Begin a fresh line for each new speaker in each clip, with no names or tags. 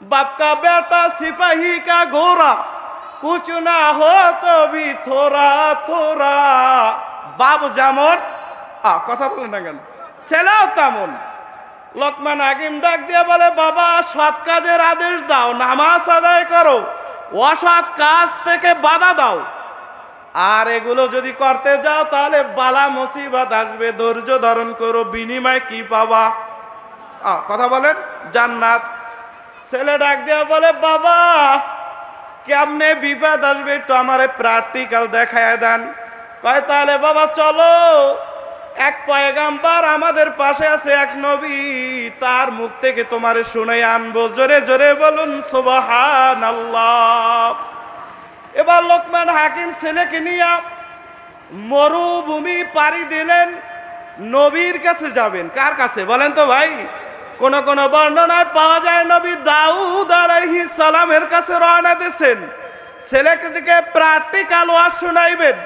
बाप का बेटा सिपाही का घोड़ा कुछ ना हो तो भी थोड़ा थोड़ा बाप যেমন কথা বলেন না কেন ছেলেও তেমন লোকমান হাকিম ডাক দিয়ে বলে বাবা সৎ কাজের আদেশ দাও নামাজ আদায় করো অসৎ কাজ থেকে বাধা দাও আর এগুলো যদি করতে যাও তাহলে বালা মুসিবত আসবে ধৈর্য ধারণ করো বিনিময়ে কি পাবা কথা বলেন জান্নাত ছেলে ডাক দিয়ে বলে বাবা কেমনে বিপদ আসবে একটু আমারে প্র্যাকটিক্যাল দেখায় দেন কয় তাহলে বাবা চলো এক পয়গাম্বর আমাদের পাশে আছে এক নবী তার মুখ থেকে তোমারে শুনাই আনবো জোরে জোরে বলুন সুবহানাল্লাহ এবার লোকমান হাকিম ছেলেকে নিয়ে মরুভূমি পাড়ি দিলেন নবীর কাছে যাবেন কার কাছে বলেন তো ভাই কোন কোন বর্ণনায় পাওয়া যায় নবী দাউদ আলাইহিস সালামের কাছে রওনা দিয়েছেন ছেলেকে প্র্যাকটিক্যাল ওয়াজ শোনাইবেন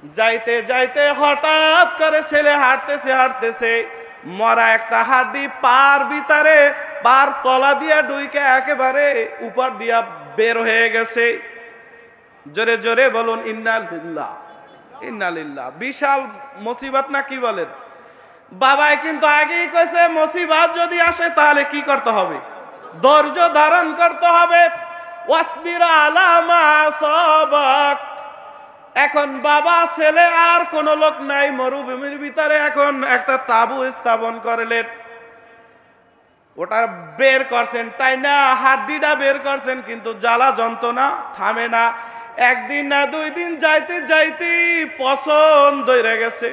যাইতে যাইতে হঠাৎ করে ছেলে হাঁটতেছে মরা একটা হাড্ডি পার ভিতরে পার তলা দিয়া ডুইকে একেবারে উপর দিয়া বের হয়ে গেছে জোরে জোরে বলুন ইন্না লিল্লাহ ইন্না লিল্লাহ বিশাল মুসিবত না কি বলেন বাবাই কিন্তু আগেই কইছে মুসিবত যদি আসে তাহলে কি করতে হবে ধৈর্য ধারণ করতে হবে ওয়াসবির আলা মা সাবাক এখন বাবা ছেলে আর কোন লোক নাই মরুভূমির ভিতরে এখন একটা তাবু স্থাপন করলেন ওটা বের করছেন তাই না হাড্ডিটা বের করছেন কিন্তু জ্বালা যন্ত্রণা থামে না একদিন না দুই দিন যাইতে যাইতে পছন্দ হয়ে গেছে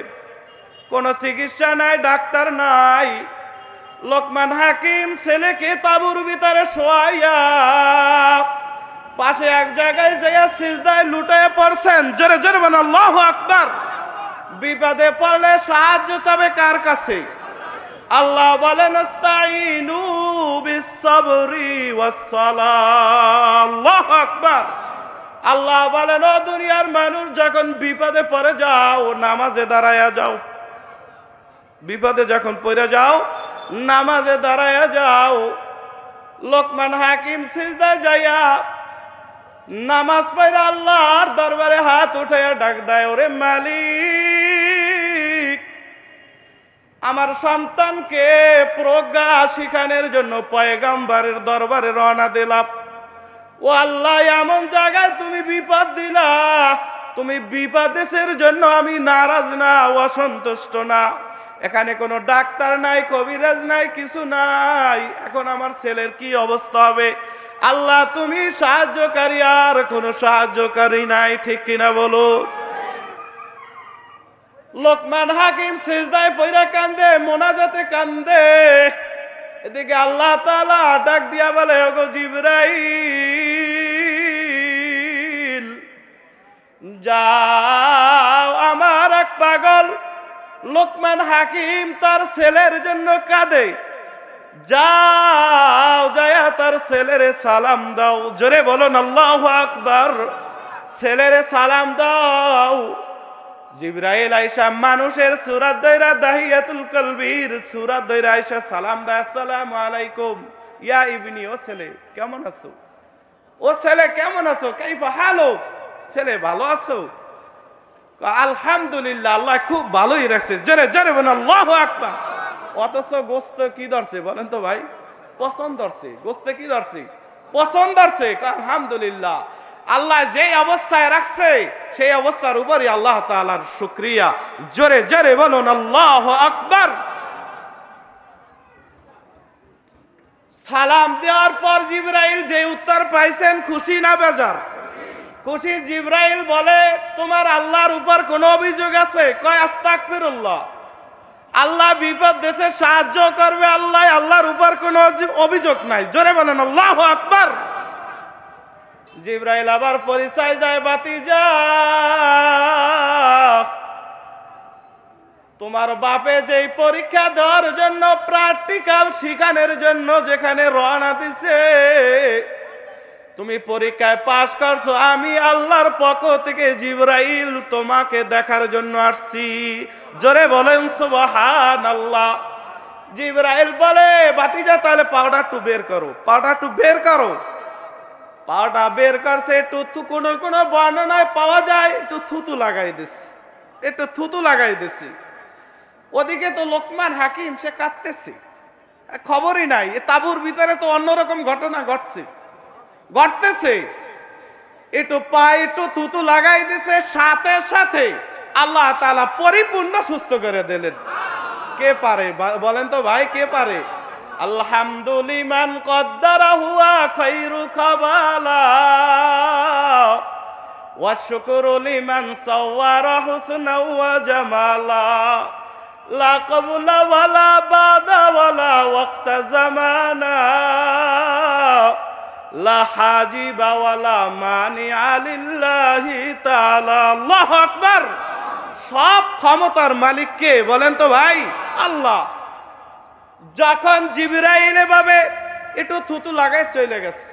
কোনো চিকিৎসা নাই ডাক্তার নাই লোকমান হাকিম ছেলেকে তাবুর ভিতরে শোয়াইয়া পাশে এক জায়গায় যাইয়া সিজদায় লুটায় পড়ছেন জোরে জোরে বলেন আল্লাহু আকবার বিপদে পড়লে সাহায্য চাবে কার কাছে আল্লাহ বলেন আস্তাইনু বিসসাবরি ওয়াসসালাহ আল্লাহু আকবার আল্লাহ বলেন ও দুনিয়ার মানুষ যখন বিপদে পড়ে যাও নামাজে দাঁড়ায়া যাও বিপদে যখন পড়ে যাও নামাজে দাঁড়ায়া যাও লোকমান হাকিম সিজদায় যাইয়া নামাজ পড়ে আল্লাহর দরবারে হাত উঠাইয়া ডাক দেয় ওরে মালিক আমার সন্তানকে প্রজ্ঞা শিখানোর জন্য পয়গম্বরের দরবারে রওনা দিলাম ও আল্লাহ এমন জায়গায় তুমি বিপদ দিলা তুমি বিপদের জন্য আমি নারাজ না অসন্তুষ্ট না এখানে কোনো ডাক্তার নাই কবিরাজ নাই কিছু নাই এখন আমার ছেলের কি অবস্থা হবে আল্লাহ তুমি সাহায্যকারী আর কোনো সাহায্যকারী নাই ঠিক কিনা বলো লোকমান হাকিম সিজদায় পইরা কান্দে মোনাজাতে কান্দে এদিকে আল্লাহ তাআলা ডাক দিয়া বলে ওগো জিবরাইল যাও আমার এক পাগল লোকমান হাকিম তার ছেলের জন্য কাঁদে যাও যায়া তার ছেলেরে সালাম দাও জোরে বলুন আল্লাহু আকবার ছেলেরে সালাম দাও জিবরাইল আয়েশা মানুষের সূরা দয়রা দাহিয়াতুল কলবির সূরা দয়রা আয়েশা সালাম দেয় আসসালামু আলাইকুম ইয়া ইবনি ও ছেলে কেমন আছো ও ছেলে কেমন আছো কাইফা হালু ছেলে ভালো আছো আলহামদুলিল্লাহ আল্লাহ খুব ভালোই রাখছে জোরে জোরে বলুন আল্লাহু আকবার অথচ গোস্ত কি ধরছে বলেন তো ভাই পছন্দ ধরছে গোস্ত কি ধরছে পছন্দ ধরছে আলহামদুলিল্লাহ আল্লাহ যে অবস্থায় রাখছে সেই অবস্থার উপরই আল্লাহ তাআলার শুকরিয়া জোরে জোরে বলুন আল্লাহু আকবার সালাম দেওয়ার পর জিবরাইল যে উত্তর পাইছেন খুশি না বেজার খুশি জিবরাইল বলে তোমার আল্লাহর উপর কোন অভিযোগ আছে কয় আস্তাগফিরুল্লাহ আল্লাহ বিপদ দেশে সাহায্য করবে আল্লাহ আল্লাহর উপর কোনো অভিযোগ নাই জোরে বলেন আল্লাহু আকবার জিবরাইল আবার পরিচয় যায় ভাতিজা তোমার বাপে যেই পরীক্ষা দেওয়ার জন্য প্র্যাকটিক্যাল শিখানোর জন্য যেখানে রওনা দিছে তুমি পরীক্ষায় পাশ করছো আমি আল্লাহর পক্ষ থেকে জিবরাইল তোমাকে দেখার জন্য আসছি জোরে বলেন সুবহানাল্লাহ জিবরাইল বলে ভাতিজা তাহলে পাউডার টু বের করো, পাউডার টু বের করো। পাউডার বের করছে, একটু কোনো কোনো বর্ণনায় পাওয়া যায় একটু থুতু লাগাই দিচ্ছে, একটু থুতু লাগাই দিছি। ওদিকে তো লোকমান হাকিম সে কাঁদতেছে, খবরই নাই এ তাবুর ভিতরে তো অন্যরকম ঘটনা ঘটতেছে। একটু পায়ে একটু থুতু লাগাই দিছে, সাথে সাথে আল্লাহ তাআলা পরিপূর্ণ সুস্থ করে দিলেন। কে পারে বলেন তো ভাই, কে পারে? আলহামদুলিমান কদ্দারা হুয়া খায়রু খাবালা ওয়া শুকরু লিমান সাওয়ারা হুসনা ওয়া জামালা লা ক্বাবলা ওয়ালা বাদা ওয়ালা ওয়াক্তা জামানা লা হাজিবা ওয়ালা মানিআ লিল্লাহি তাআলা। আল্লাহু আকবার। সব ক্ষমতার মালিক কে বলেন তো ভাই? আল্লাহ। যখন জিবরাইল এভাবে একটু থুতু লাগায় চলে গেছে,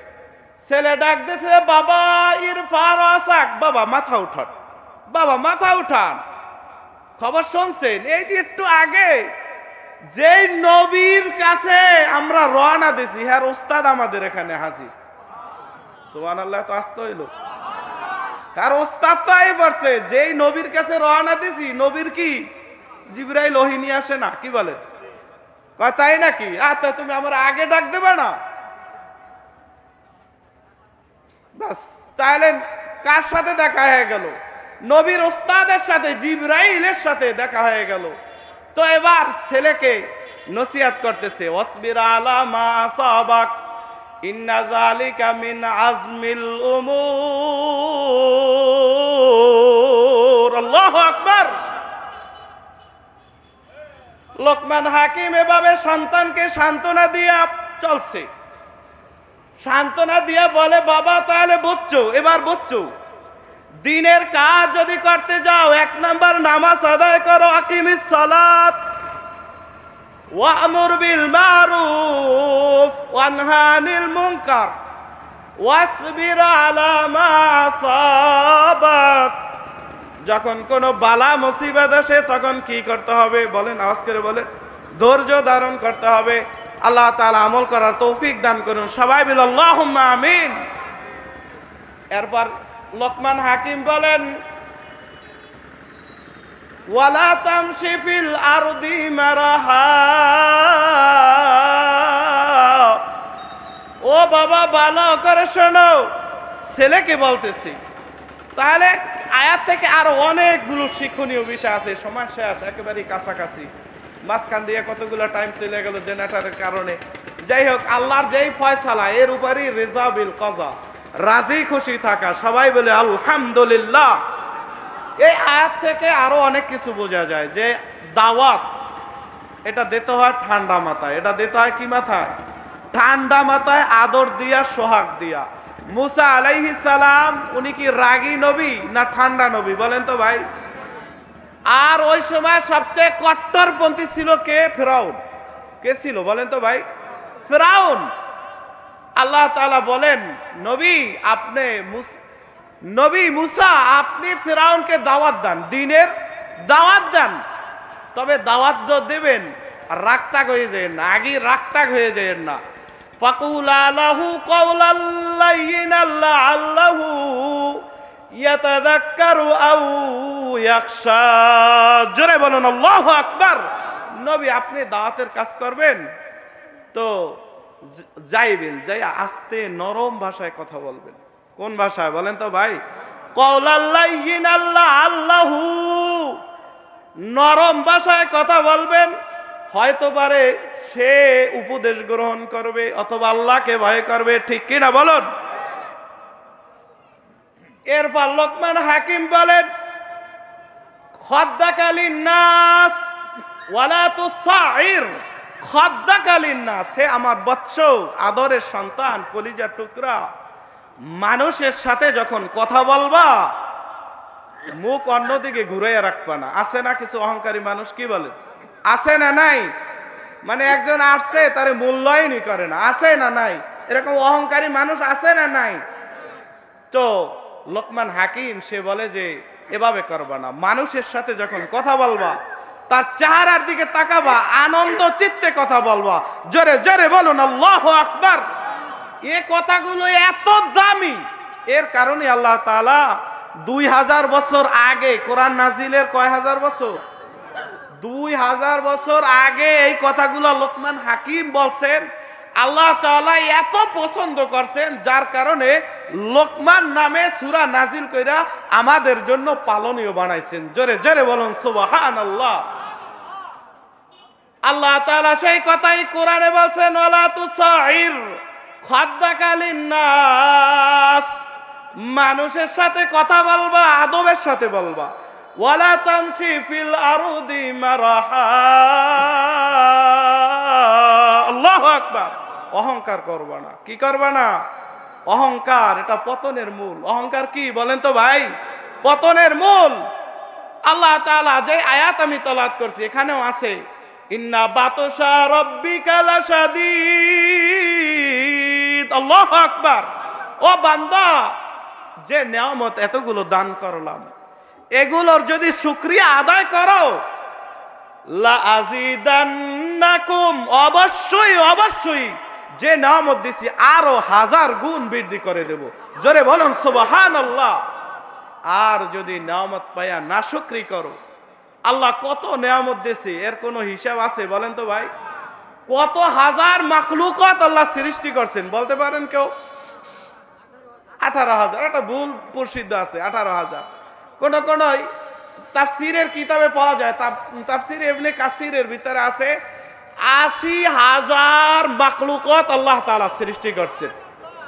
ছেলে ডাক দিতে, বাবা ইরফা রাসাক, বাবা মাথা উঠান, বাবা মাথা উঠান। খবর শুনছেন? এই যে একটু আগে যেই নবীর কাছে আমরা রওনা দিছি, হ্যাঁ ওস্তাদ আমাদের এখানে হাজির। সুবহানাল্লাহ, তো আসতে হইলো। আর ওস্তাদ তো এই বলছে যেই নবীর কাছে রওনা দিছি, নবীর কি জিবরাইল ওহী নিয়ে আসে না? কি বলেন? কয় তাই নাকি? আচ্ছা তুমি আমার আগে ডাক দেবে না? বাস, তাহলে কার সাথে দেখা হয়ে গেল? নবীর ওস্তাদের সাথে, জিবরাইলের সাথে দেখা হয়ে গেল। তো এবার ছেলেকে নসিহত করতেছে, ওয়াসবির আলা মা আসাবাক ইন্না যালিকা মিন আজমিল উমুর। আল্লাহু আকবার। লোকমান হাকিম এভাবে সন্তানকে সান্ত্বনা দিয়ে চলছে, সান্ত্বনা দিয়ে বলে, বাবা তাহলে বুঝছো, এবার বুঝছো, দিনের কাজ যদি করতে যাও, 1 নাম্বার নামাজ আদায় করো, আকিমিস সালাত ওয়া'মুর বিল মারুফ ওয়ানহা আনিল মুনকার ওয়াসবির আলা মা আসাবাক। যখন কোনো বালা মুসিবত আসে তখন কি করতে হবে বলেন? আওয়াজ করে বলেন। ধৈর্য ধারণ করতে হবে। আল্লাহ তাআলা আমল করার তৌফিক দান করুন। সবাই বলে আল্লাহুম্মা আমিন। এরপর লোকমান হাকিম বলেন, ওয়ালা তামশি ফিল আরদি মারাহা। ও বাবা ভালো করে শোনো, ছেলেকে বলতেছি। তাহলে আয়াত থেকে আরো অনেকগুলো শিক্ষণীয় বিষয় আছে। সময় শেষ, একেবারেই কাছাকাছি। মাঝখান দিয়ে কতগুলো টাইম চলে গেল জেনারেটরের কারণে। যাই হোক, আল্লাহর যেই ফয়সালা এর উপরই রিজা বিল কজা, রাজি খুশি থাকা। সবাই বলে আলহামদুলিল্লাহ। এই আয়াত থেকে আরো অনেক কিছু বোঝা যায় যে দাওয়াত এটা দিতে হয় ঠান্ডা মাথায়। এটা দিতে হয় কি মাথায়? ঠান্ডা মাথায়, আদর দিয়া, সোহাগ দিয়া। মুসা আলাইহিস সালাম উনি কি রাগী নবী না ঠান্ডা নবী বলেন তো ভাই? আর ওই সময় সবচেয়ে কট্টরপন্থী ছিল কে? ফিরাউন। কে ছিল বলেন তো ভাই? ফিরাউন। আল্লাহ তাআলা বলেন, নবী মুসা আপনি ফিরাউনকে দাওয়াত দেন, দ্বীনের দাওয়াত দেন। তবে দাওয়াত দেবেন, রাগটাগ হয়ে যায় না, আগে রাগটাগ হয়ে যায় না। ফাকুলা লাহু কাওলাল লাইয়িনাল লাআল্লাহু ইয়াতাযাক্কারু আও ইয়াখশা। জোরে বলুন আল্লাহু আকবার। নবী আপনি দাওয়াতের কাজ করবেন তো যাইবেন, যাই আস্তে নরম ভাষায় কথা বলবেন। কোন ভাষায় বলেন তো ভাই? কাওলাল লাইয়িনাল লাআল্লাহু, নরম ভাষায় কথা বলবেন। হয়তো পারে সে উপদেশ গ্রহণ করবে অথবা আল্লাহকে ভয় করবে, ঠিক কিনা বলুন? এরপর লোকমান হাকিম বলেন, খাদ্দাকালিন নাস ওয়ালা তুসাইর। খাদ্দাকালিন নাস, হে আমার বৎস, আদরের সন্তান, কলিজার টুকরা, মানুষের সাথে যখন কথা বলবা মুখ অন্যদিকে ঘুরাইয়া রাখবা না। আছে না কিছু অহংকারী মানুষ? কি বলে? আছে না নাই? মানে একজন আসছে তারে মূল্যায়নই করে না। আছে না নাই? এরকম অহংকারী মানুষ আছে না নাই? তো লোকমান হাকিম সে বলে যে এভাবে করবা না। মানুষের সাথে যখন কথা বলবা তার চেহারার দিকে তাকাবা, আনন্দ চিত্তে কথা বলবা, জোরে জোরে বলুন আল্লাহু আকবার। এই কথাগুলো এত দামি, এর কারণে আল্লাহ তাআলা 2000 বছর আগে কোরআন নাজিলের কয় হাজার বছর, 2000 বছর আগে এই কথাগুলো লোকমান হাকিম বলছেন। আল্লাহ তাআলা এত পছন্দ করছেন, যার কারণে লোকমান নামে সূরা নাজিল কইরা আমাদের জন্য পালনীয় বানাইছেন। জোরে জোরে বলুন সুবহানাল্লাহ। আল্লাহ তাআলা সেই কথাই কোরআনে বলছেন, ওয়ালা তুসাইর খাদ্দাকা লিন্নাস, মানুষের সাথে কথা বলবা, আদবের সাথে বলবা। ওয়ালা তামশি ফিল আরদি মারাহা, আল্লাহু আকবার। অহংকার করবা না। কি করবা না? অহংকার, এটা পতনের মূল। অহংকার কি বলেন তো ভাই? পতনের মূল। আল্লাহ তাআলা যে আয়াত আমি তেলাওয়াত করছি এখানেও আছে, ইন্না বাতশা রাব্বিকা লাশাদীদ, আল্লাহু আকবার। ও বান্দা, যে নিয়ামত এতগুলো দান করলাম, এগুলোর যদি শুকরিয়া আদায় করো, লা আজিদান্নাকুম, অবশ্যই অবশ্যই যে নিয়ামত দিছি আরো 1000 গুণ বৃদ্ধি করে দেব। জোরে বলুন সুবহানাল্লাহ। আর যদি নিয়ামত পায়া নাশুকরি করো, আল্লাহ কত নিয়ামত দিয়েছে এর কোনো হিসাব আছে বলেন তো ভাই? কত হাজার মাখলুকাত আল্লাহ সৃষ্টি করছেন বলতে পারেন কেউ? 18,000, এটা ভুল প্রসিদ্ধ আছে 18,000। কোন কোন তাফসীরের কিতাবে পাওয়া যায়, তাফসীর ইবনে কাসিরের ভিতরে আছে 80,000 মাখলুকাত আল্লাহ তাআলা সৃষ্টি করছেন।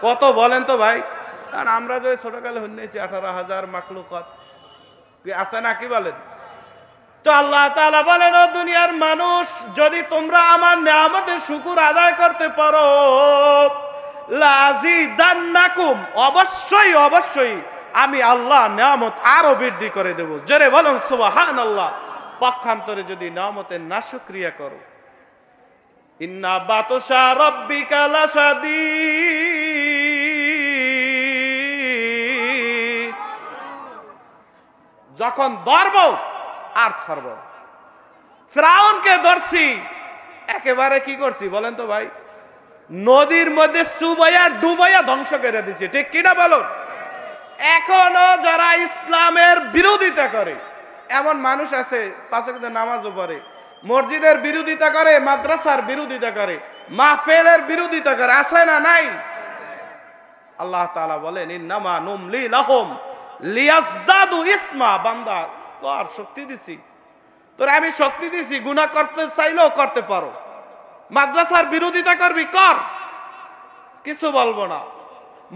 কত বলেন তো ভাই? কারণ আমরা যে ছোটকালে শুনেছি 18,000 মাখলুকাত কি আছে না, কি বলেন? তো আল্লাহ তাআলা বলেন, ও দুনিয়ার মানুষ, যদি তোমরা আমার নিয়ামতের শুকর আদায় করতে পারো, লাযিদান্নাকুম, অবশ্যই অবশ্যই আমি আল্লাহ নিয়ামত আরো বৃদ্ধি করে দেব। জোরে বলুন সুবহানাল্লাহ। পক্ষান্তরে যদি নিয়ামতের নাশুকরিয়া করো, ইন্না বাতশা রাব্বিকা লাশাদীদ, যখন ধরব আর ছাড়ব। ফিরাউনকে ধরছি, একেবারে কি করছি বলেন তো ভাই? নদীর মধ্যে চুবাইয়া ডুবাইয়া ধ্বংস করে দিচ্ছে, ঠিক কিনা বলুন? এখনো যারা ইসলামের বিরোধিতা করে, এমন মানুষ আছে, 5 ওয়াক্ত নামাজও পড়ে, মসজিদের বিরোধিতা করে, মাদ্রাসার বিরোধিতা করে, মাহফিলের বিরোধিতা করে, আছে না নাই? আল্লাহ তাআলা বলেন, ইন্নামা নুমলি লাহুম লিয়াজদাদু ইসমা, বান্দা তোর শক্তি দিছি, তোর আমি শক্তি দিছি, গুনাহ করতে চাইলেও করতে পারো। মাদ্রাসার বিরোধিতা করবি কর, কিছু বলবো না।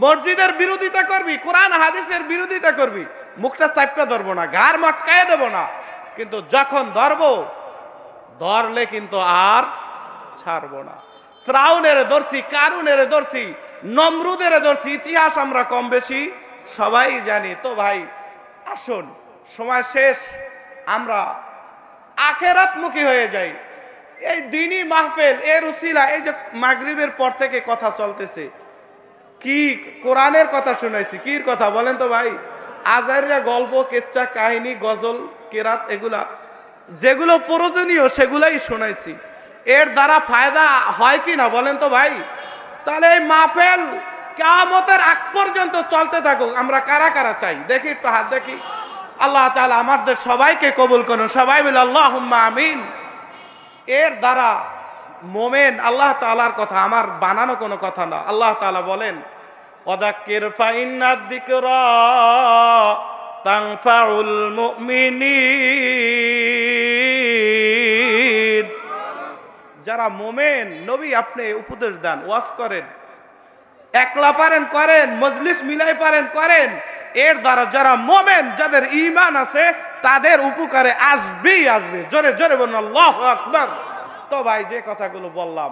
মসজিদের বিরোধিতা করবি, কোরআন হাদিসের বিরোধিতা করবি, মুখটা চাপটা ধরবো না, ঘাড় মটকায় দেবো না। কিন্তু যখন ধরবো, ধরলে কিন্তু আর ছাড়বো না। ফিরাউনের ধরছি, কারুনের ধরছি, নমরুদের ধরছি, ইতিহাস আমরা কম বেশি সবাই জানি। তো ভাই আসুন, সময় শেষ, আমরা আখিরাতমুখী হয়ে যাই। এই দিনই মাহফিল, এর উসিলা, এই যে মাগরিবের পর থেকে কথা চলতেছে, কি কোরআনের কথা শুনাইছি, কি কথা বলেন তো ভাই? আজারিয়া গল্প, কেচ্চা, কাহিনী, গজল, কেরাত, এগুলা যেগুলো প্রয়োজনীয় সেগুলাই শোনাইছি। এর দ্বারা ফায়দা হয় কি না বলেন তো ভাই? তাহলে এই মাহফিল কিয়ামতের আগ পর্যন্ত চলতে থাকুক। আমরা কারা কারা চাই দেখি, একটু হাত দেখি। আল্লাহ তাআলা আমাদের সবাইকে কবুল করুন, সবাই বলে আল্লাহুম্মা আমিন। এর দ্বারা মোমেন, আল্লাহ তাআলার কথা, আমার বানানো কোনো কথা না। আল্লাহ তাআলা বলেন, ওয়াদাক্কির ফাইন্নাদ যিকরা তানফাউল মুমিনিন। যারা মোমেন, নবী আপনি উপদেশ দেন, ওয়াজ করেন, একলা পারেন করেন, মজলিস মিলাই পারেন করেন। এর দ্বারা যারা মোমেন, যাদের ঈমান আছে, তাদের উপকারে আসবেই আসবে। জোরে জোরে বলুন আল্লাহু আকবার। তো ভাই যে কথাগুলো বললাম,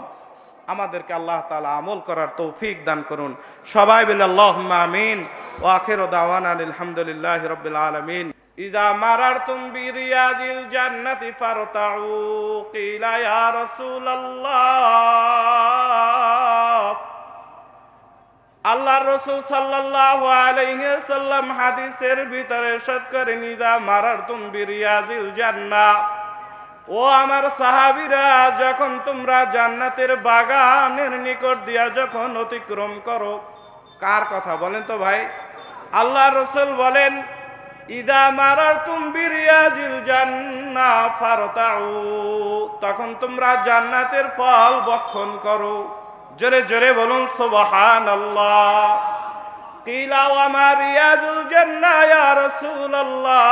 আমাদেরকে আল্লাহ তাআলা আমল করার তৌফিক দান করুন। সবাই বলে আল্লাহুম্মা আমিন। ওয়া আখিরু দাওয়ানা আলহামদুলিল্লাহি রাব্বিল আলামিন। ইযা মারারতুম বিরিয়াজিল জান্নাতি ফারতাউ কিলা ইয়া রাসূলুল্লাহ। আল্লাহর রাসূল সাল্লাল্লাহু আলাইহি ওয়াসাল্লাম হাদিসের ভিতরে ইরশাদ করেন, ইযা মারারতুম বিরিয়াজিল জান্নাহ, ও আমার সাহাবীরা, যখন তোমরা জান্নাতের বাগানের নিকট দিয়া যখন অতিক্রম করো, কার কথা বলেন তো ভাই? আল্লাহর রাসূল বলেন, ইদা মারারতুম বিরিয়াজিল জান্নাহ ফারতাউ, তখন তোমরা জান্নাতের ফল ভক্ষণ করো। জোরে জোরে বলুন সুবহানাল্লাহ। কিলা ওয়া মা রিয়াজুল জান্নাহ ইয়া রাসূলুল্লাহ,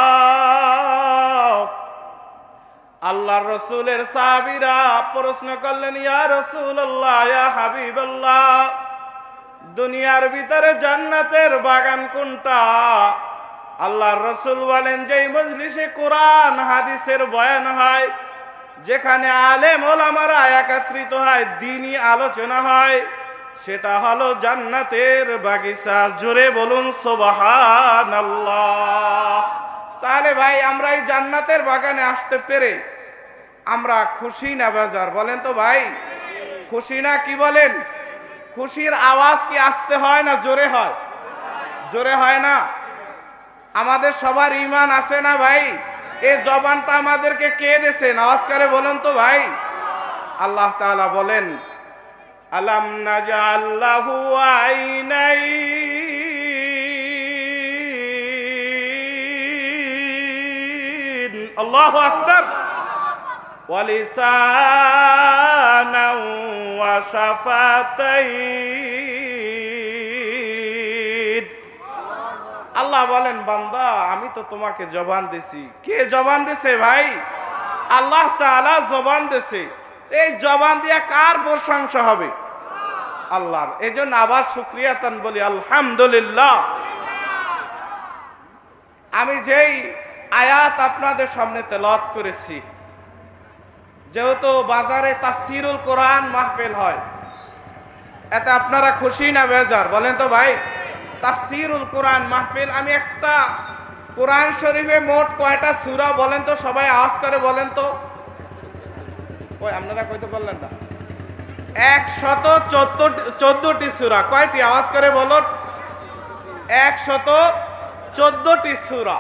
আল্লাহর রাসূলের সাহাবীরা প্রশ্ন করলেন, ইয়া রাসূলুল্লাহ, ইয়া হাবিবাল্লাহ, দুনিয়ার ভিতরে জান্নাতের বাগান কোনটা? আল্লাহর রাসূল বলেন, যেই মজলিসে কোরআন হাদিসের বয়ান হয়, যেখানে আলেম ওলামারা একত্রিত হয়, দ্বীনি আলোচনা হয়, সেটা হলো জান্নাতের বাগিচা। জোরে বলুন সুবহানাল্লাহ। তাহলে ভাই, আমরা এই জান্নাতের বাগানে আসতে পেরে আমরা খুশি না বেজার? বলেন তো ভাই, খুশি না? কি বলেন? খুশির আওয়াজ কি আসতে হয় না জোরে হয়? জোরে হয় না? আমাদের সবার ঈমান আছে না ভাই? এই জবানটা আমাদেরকে কে দিয়েছেন? আওয়াজ করে বলেন তো ভাই। আল্লাহ তাআলা বলেন, আলাম নাজআল লাহু আইনাইন, আল্লাহু আকবার, ওয়া লিসানাও ওয়া শাফাতাইন। আল্লাহ বলেন, বান্দা, আমি তো তোমাকে জবান দিছি। কে জবান দিছে ভাই? আল্লাহ তাআলা জবান দিছে। এই জবান দিয়ে কার প্রশংসা হবে? আল্লাহর। এজন্য আবার শুকরিয়াতান বলি আলহামদুলিল্লাহ। আমি যেই আয়াত আপনাদের সামনে তেলাওয়াত করেছি, যেহেতু বাজারে তাফসীরুল কোরআন মাহফিল হয়, এতে আপনারা খুশি না বেজার? বলেন তো ভাই। তাফসীরুল কোরআন মাহফিল, আমি একটা কোরআন শরীফে মোট কয়টা সূরা বলেন তো? সবাই আওয়াজ করে বলেন তো। ওই আপনারা কইতে বললেন না? 114টি সূরা। কয়টি? আওয়াজ করে বলুন। 114টি সূরা।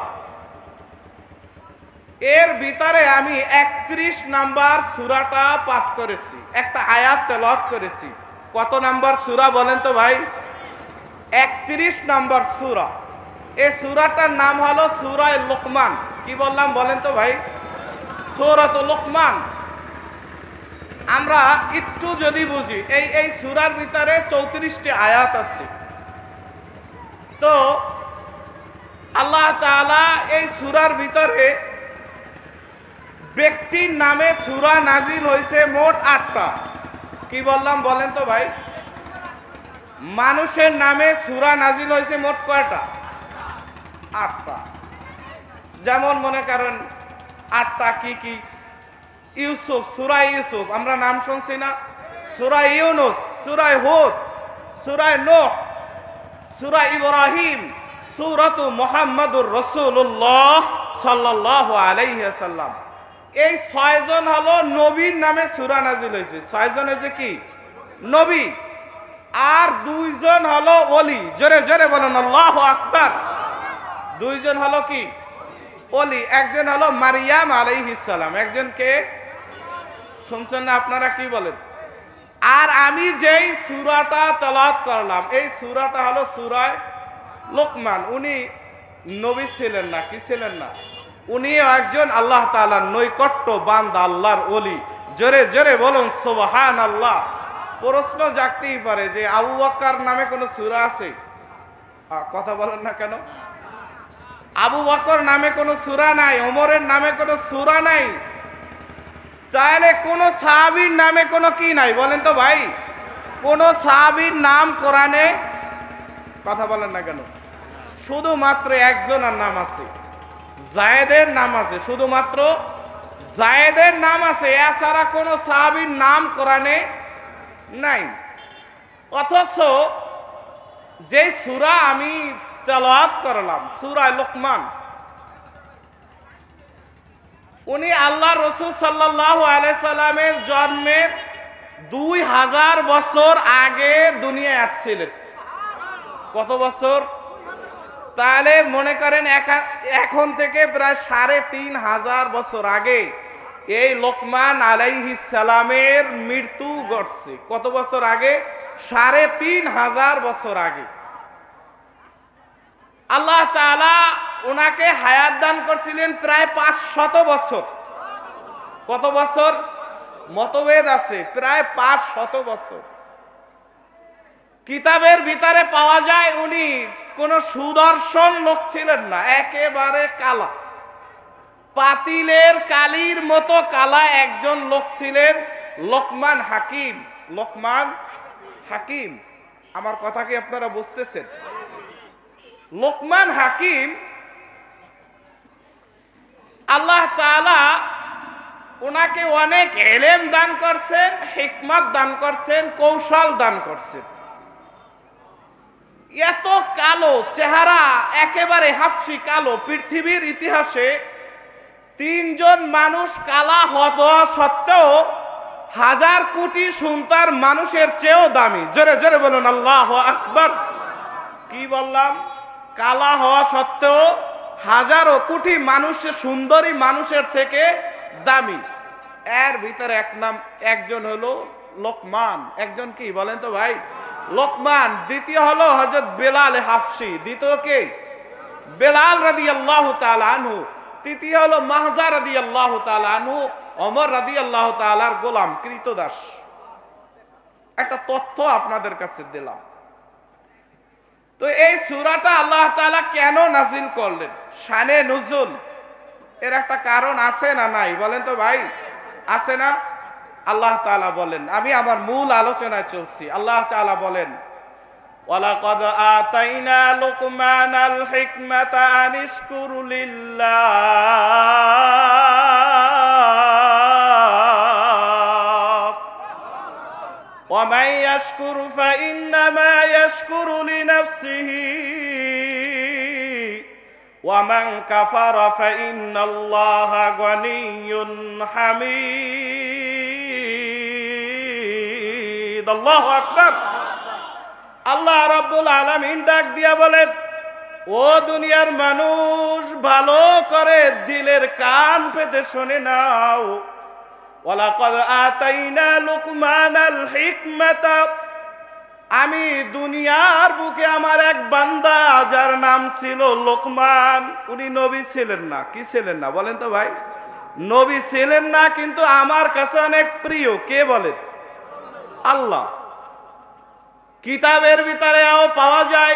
এর ভিতরে আমি 31 নাম্বার সূরাটা পাঠ করেছি, একটা আয়াত তেলাওয়াত করেছি। কত নাম্বার সূরা বলেন তো ভাই? 31 নাম্বার সূরা। এই সূরাটার নাম হলো সূরা লুকমান। কি বললাম বলেন তো ভাই? সূরাতুল লুকমান। আমরা একটু যদি বুঝি, এই সূরার ভিতরে 34টি আয়াত আছে। তো আল্লাহ তাআলা এই সূরার ভিতরে ব্যক্তির নামে সূরা নাজিল হয়েছে মোট 8টা। কি বললাম বলেন তো ভাই? মানুষের নামে সূরা নাজিল হয়েছে মোট কয়টা? 8টা। যেমন মনে করেন 8টা কি কি? ইউসুফ, সূরা ইউসুফ, আমরা নাম শুনছি না? সূরা ইউনুস, সূরা হুদ, সূরা নূহ, সূরা ইব্রাহিম, সূরাতু মুহাম্মাদুর রাসূলুল্লাহ সাল্লাল্লাহু আলাইহি ওয়াসাল্লাম। এই 6 জন হলো নবীর নামে সূরা নাজিল হয়েছে। 6 জন হচ্ছে কি? নবী। আর 2 জন হলো ওলি। জোরে জোরে বলেন আল্লাহু আকবার। 2 জন হলো কি? ওলি। একজন হলো মারিয়াম আলাইহিস সালাম। একজন কে? শুনছেন না আপনারা? কি বলেন? আর আমি যেই সূরাটা তেলাওয়াত করলাম, এই সূরাটা হলো সূরা লুকমান। উনি নবী ছিলেন না? কি ছিলেন না? উনি একজন আল্লাহ তাআলার নৈকট্য বান্দা, আল্লাহর ওলি। জোরে জোরে বলুন সুবহানাল্লাহ। প্রশ্ন জাগতেই পারে যে আবু বকর নামে কোন সূরা আছে? কথা বলেন না কেন? আবু বকর নামে কোন সূরা নাই, ওমরের নামে কোন সূরা নাই, তাহলে কোন সাহাবীর নামে কোন কি নাই? বলেন তো ভাই। কোন সাহাবীর নাম কোরআনে, কথা বলেন না কেন? শুধুমাত্র একজনের নাম আছে, যায়েদের নাম আছে। শুধুমাত্র যায়েদের নাম আছে, এছাড়া কোন সাহাবীর নাম কোরআনে নাই। অথচ যে সূরা আমি তেলাওয়াত করলাম, সূরা লুকমান, উনি আল্লাহ রাসূল সাল্লাল্লাহু আলাইহি সাল্লামের জন্মের 2000 বছর আগে দুনিয়ায় আসছিলেন। কত বছর? তাহলে মনে করেন এখন থেকে প্রায় 3500 বছর আগে এই লোকমান আলাইহিস সালামের মৃত্যু ঘটছে কত বছর আগে? ৩,৫০০ বছর আগে। আল্লাহ তাআলা ওনাকে হায়াত দান করছিলেন প্রায় ৫০০ বছর। কত বছর? মতভেদ আছে, প্রায় ৫০০ বছর। কিতাবের ভিতরে পাওয়া যায় উনি কোন সুদর্শন লোক ছিলেন না, একেবারে কালা, পাতিলের কালির মতো কালা একজন লোক ছিলেন লোকমান হাকিম। লোকমান হাকিম, আমার কথা কি আপনারা বুঝতেছেন? লোকমান হাকিম, আল্লাহ তাআলা ওনাকে অনেক ইলম দান করছেন, হিকমত দান করছেন, কৌশল দান করছেন। এত কালো চেহারা, একেবারে হাফসি কালো, পৃথিবীর ইতিহাসে ৩ জন মানুষ কালা হওয়া সত্ত্বেও ১০০০ কোটি সুন্তার মানুষের চেয়েও দামি। জোরে জোরে বলুন আল্লাহু আকবার। কি বললাম? কালা হওয়া সত্ত্বেও ১০০০ কোটি মানুষের, সুন্দরী মানুষের থেকে দামি। এর ভিতরে একজন হলো লোকমান। একজন কি বলেন তো ভাই? লোকমান। দ্বিতীয় হলো হযরত বেলাল হাফসি। দ্বিতীয় কে? বেলাল রাদিয়াল্লাহু তাআলা আনহু। তৃতীয় হলো মাহজা রাদিয়াল্লাহু তাআলা আনহু, ওমর রাদিয়াল্লাহু তাআলার গোলাম, কৃতদাস। একটা তথ্য আপনাদের কাছে দিলাম। তো এই সূরাটা আল্লাহ তাআলা কেন নাজিল করলেন? শানে নুজুল এর একটা কারণ আছে না নাই? বলেন তো ভাই, আছে না? আল্লাহ তাআলা বলেন, আমি আমার মূল আলোচনায় চলছি। আল্লাহ তাআলা বলেন, ওয়ালাকাদ আতাইনা লুকমানাল হিকমাতা আনিশকুরু লিল্লাহ ওয়া মান ইয়াশকুর ফাইন্নামা ইয়াশকুরু লিনাফসিহি ওয়া মান কাফারা ফাইন্নাল্লাহা গানিয়্যুন হামিদ। আল্লাহু আকবার। আল্লাহ রাব্বুল আলামিন ডাক দিয়া বলেন, ও দুনিয়ার মানুষ, ভালো করে দিলের কান পেতে শুনে নাও। ওয়ালাকাদ আতাইনা লুকমানাল হিকমাতা, আমি দুনিয়ার বুকে আমার এক বান্দা যার নাম ছিল লোকমান। উনি নবী ছিলেন না। কি ছিলেন না? বলেন তো ভাই। নবী ছিলেন না, কিন্তু আমার কাছে অনেক প্রিয়। কে বলেন? আল্লাহ। কিতাবের ভিতরেও পাওয়া যায়,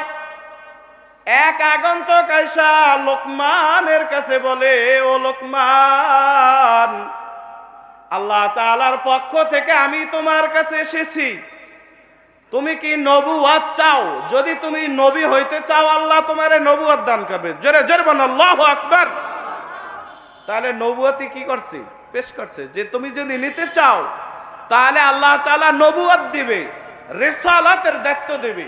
এক আগন্তুক আয়েশা লোকমানের কাছে বলে, ও লোকমান, আল্লাহ তাআলার পক্ষ থেকে আমি তোমার কাছে এসেছি, তুমি কি নবুয়ত চাও? যদি তুমি নবী হইতে চাও, আল্লাহ তোমারে নবুয়ত দান করবে। জোরে জোরে বলেন আল্লাহু আকবার। তাহলে নবুয়তি কি করছে? পেশ করছে যে তুমি যদি নিতে চাও তাহলে আল্লাহ তাআলা নবুয়ত দিবে, রিসালাতের দায়িত্ব দেবে।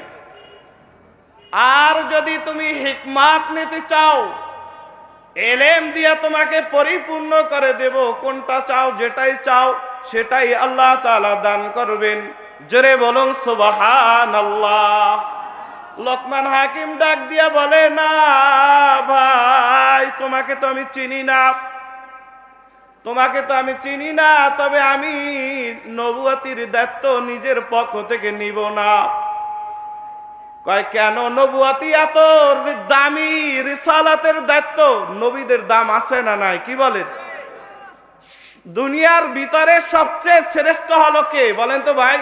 আর যদি তুমি হিকমত নিতে চাও, ইলম দিয়ে তোমাকে পরিপূর্ণ করে দেব। কোনটা চাও? যেটাই চাও সেটাই আল্লাহ তাআলা দান করবেন। জোরে বলুন সুবহানাল্লাহ। লোকমান হাকিম ডাক দিয়া বলে, না ভাই, তোমাকে তো আমি চিনি না, তোমাকে তো আমি চিনি না, তবে আমি নবুয়তির দায়িত্ব নিজের পক্ষ থেকে নিব না। কয় কেন? নবুয়তি এত দামি, রিসালাতের দায়িত্ব। নবীদের দাম আছে না নাই? কি বলেন? দুনিয়ার ভিতরে সবচেয়ে শ্রেষ্ঠ হলো কে? বলেন তো ভাই।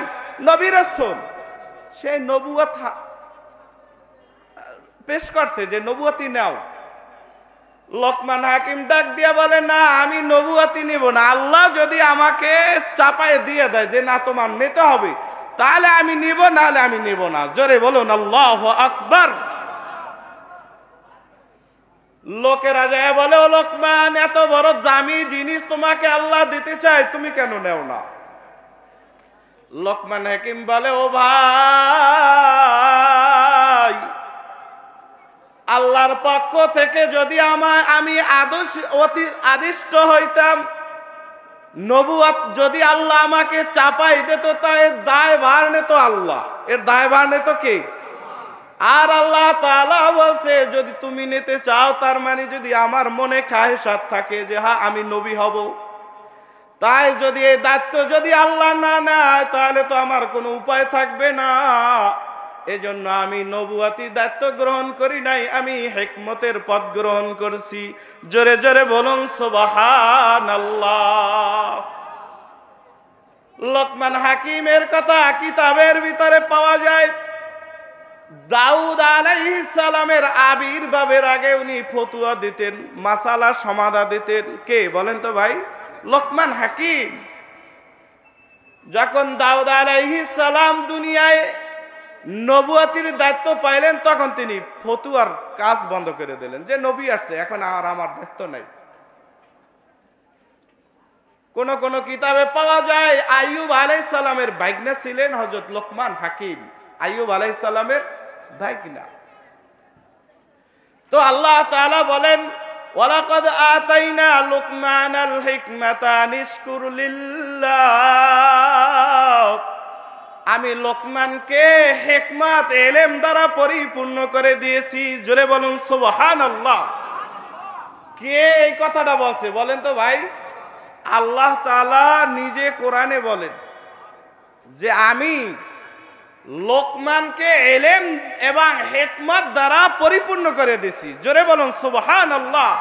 নবী রাসূল। সেই নবুয়ত পেশ করছে যে নবুয়তি নাও। লোকমান হাকিম ডাক দিয়া বলে, না, আমি নবুয়তি নিব না। আল্লাহ যদি আমাকে চাপায় দিয়ে দেয় যে না তোমার নিতে হবে, তাহলে আমি নিব, নাহলে আমি নিব না। জোরে বলুন আল্লাহু আকবার। লোকেরা যায় বলে, ও লোকমান, এত বড় দামি জিনিস তোমাকে আল্লাহ দিতে চায়, তুমি কেন নেও না? লোকমান হাকিম বলে, ও ভাই, আল্লাহর পক্ষ থেকে যদি আমি আদিষ্ট হইতাম, নবুয়ত যদি আল্লাহ আমাকে চাপাই দিত, তা এর দায়ভার নিত আল্লাহ। এর দায়ভার নিত কে? আর আল্লাহ তাআলা বলছে, যদি তুমি নিতে চাও, তার মানে যদি আমার মনে খায়সাত থাকে যে হ্যাঁ আমি নবী হব, তাই যদি এই দায়িত্ব যদি আল্লাহ না নেয় তাহলে তো আমার কোনো উপায় থাকবে না। এজন্য আমি নবুয়াতি দায়িত্ব গ্রহণ করি নাই, আমি হিকমতের পথ গ্রহণ করছি। জোরে জোরে বলুন সুবহানাল্লাহ। লোকমান হাকিমের কথা কিতাবের ভিতরে পাওয়া যায়। দাউদ আলাইহিস সালামের আবির্ভাবের আগে উনি ফতুয়া দিতেন, মাসালা সমাধান দিতেন। কে বলেন তো ভাই? লোকমান হাকিম। যখন দাউদ আলাইহিস সালাম দুনিয়ায় নবুয়াতির দায়িত্ব পাইলেন তখন তিনি ফতুয়ার কাজ বন্ধ করে দিলেন, যে নবী আসছে এখন আর আমার দায়িত্ব নাই। কোন কোন কিতাবে পাওয়া যায় আইয়ুব আলাইহিস সালামের ভাগ্নে ছিলেন হযরত লোকমান হাকিম। আইয়ুব আলাইহিস সালামের ভাগ্না। তো আল্লাহ তাআলা বলেন, ওয়ালাকাদ আতাইনা লুকমানাল হিকমাতা নিশকুর লিল্লাহ। আমি লোকমানকে হিকমত ইলম দ্বারা পরিপূর্ণ করে দিয়েছি। জোরে বলুন সুবহানাল্লাহ। কে এই কথাটা বলছে বলেন তো ভাই? আল্লাহ তাআলা নিজে কোরআনে বলেন যে আমি লোকমানকে ইলম এবং হিকমত দ্বারা পরিপূর্ণ করে দিয়েছি। জোরে বলুন সুবহানাল্লাহ।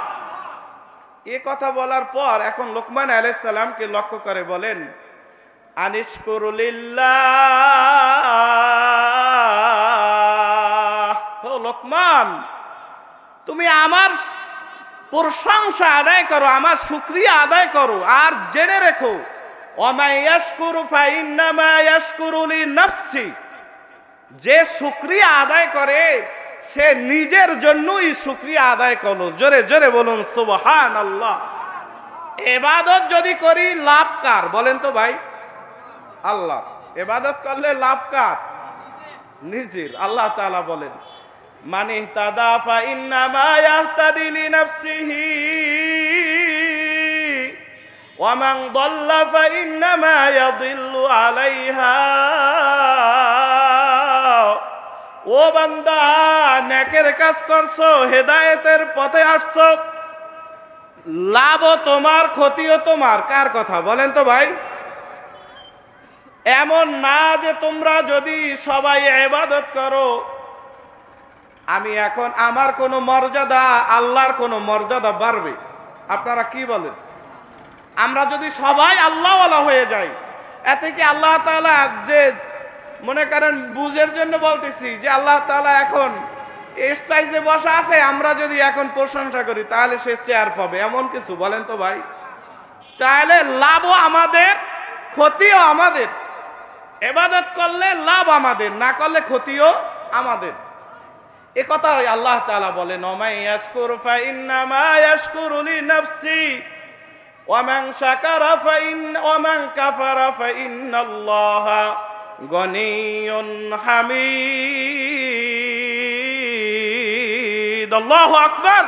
এই কথা বলার পর এখন লোকমান আলাইহিস সালামকে লক্ষ্য করে বলেন, আনিশকুরু লিল্লাহ। ও লোকমান, তুমি আমার প্রশংসা আদায় করো, আমার শুকরিয়া আদায় করো। আর জেনে রেখো, ওমা ইয়াশকুরু ফাইন্নামা ইয়াশকুরু লিনাফসি। যে শুকরিয়া আদায় করে সে নিজের জন্যই শুকরিয়া আদায় করলো। জোরে জোরে বলুন সুবহানাল্লাহ। ইবাদত যদি করি লাভ কার বলেন তো ভাই? আল্লাহ। ইবাদত করলে লাভ কার? নিজের। আল্লাহ তাআলা বলেন, মান ইহতাদা ফাইন্নামা ইয়াহতাদি লিনাফসিহি ওয়া মান দাল্লা ফাইন্নামা ইয়াদিল্লু আলাইহা। ও বান্দা, নেকের কাজ করছো, হেদায়েতের পথে আসছো, লাভও তোমার ক্ষতিও তোমার। কার কথা বলেন তো ভাই? এমন না যে তোমরা যদি সবাই ইবাদত করো আমি এখন আমার কোনো মর্যাদা আল্লাহর কোনো মর্যাদা বাড়বে। আপনারা কি বলেন? আমরা যদি সবাই আল্লাহওয়ালা হয়ে যাই, এতে কি আল্লাহ তাআলা, যে মনে করেন বুঝের জন্য বলতেছি, যে আল্লাহ তাআলা এখন স্টেজে বসা আছে, আমরা যদি এখন প্রশংসা করি তাহলে সে চেয়ার পাবে, এমন কিছু বলেন তো ভাই? চাইলে লাভও আমাদের ক্ষতিও আমাদের। ইবাদত করলে লাভ আমাদের, না করলে ক্ষতিও আমাদের। এ কথা আল্লাহ তাআলা বলেন, ওমা ইয়াশকুরু ফাইন্নামা ইয়াশকুরু লিনাফসি ওয়া মান শাকারা ওয়া মান কাফারা ফাইন্নাল্লাহা গনিয়্যুন হামিদ। আল্লাহু আকবার।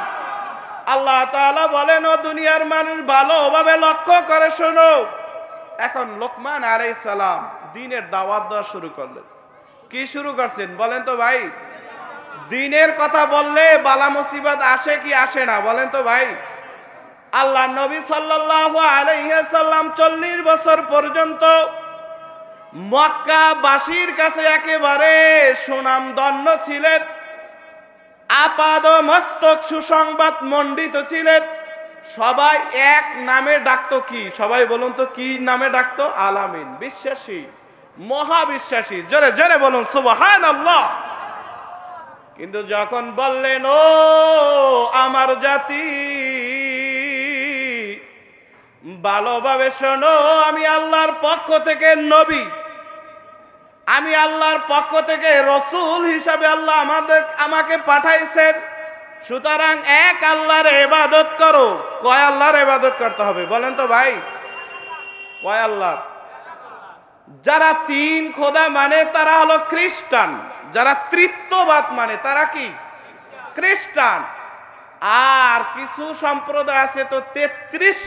আল্লাহ তাআলা বলেন, ও দুনিয়ার মানুষ ভালোভাবে লক্ষ্য করে শোনো। এখন লোকমান আলাইহিস সালাম দ্বীনের দাওয়াত দেওয়া শুরু করলেন। কি শুরু করছেন বলেন তো ভাই? দ্বীনের কথা বললে বালা মুসিবত আসে কি আসে না বলেন তো ভাই? আল্লাহ নবী সাল্লাল্লাহু আলাইহি ওয়াসাল্লাম 40 বছর পর্যন্ত মক্কাবাসীর কাছে একেবারে সুনামধন্য ছিলেন, আপাদ মস্তক সুসংবাদ মণ্ডিত ছিলেন। সবাই এক নামে ডাকতো। কি সবাই বলুন তো কি নামে ডাকতো? আলামিন, বিশ্বাসী, মহাবিশ্বাসী। জোরে জোরে বলুন সুবহানাল্লাহ। কিন্তু যখন বললেন, ও আমার জাতি, ভালোভাবে শোনো, আমি আল্লাহর পক্ষ থেকে নবী, আমি আল্লাহর পক্ষ থেকে রসূল হিসাবে আল্লাহ আমাকে পাঠাইছেন, সুতরাং এক আল্লাহর ইবাদত করো। কয় আল্লাহর ইবাদত করতে হবে বলেন তো ভাই? কয় আল্লাহর? যারা তিন খোদা মানে তারা হলো খ্রিস্টান, যারা তৃতীয়বাদ মানে তারা কি? খ্রিস্টান। আর কিছু সম্প্রদায় আছে তো 33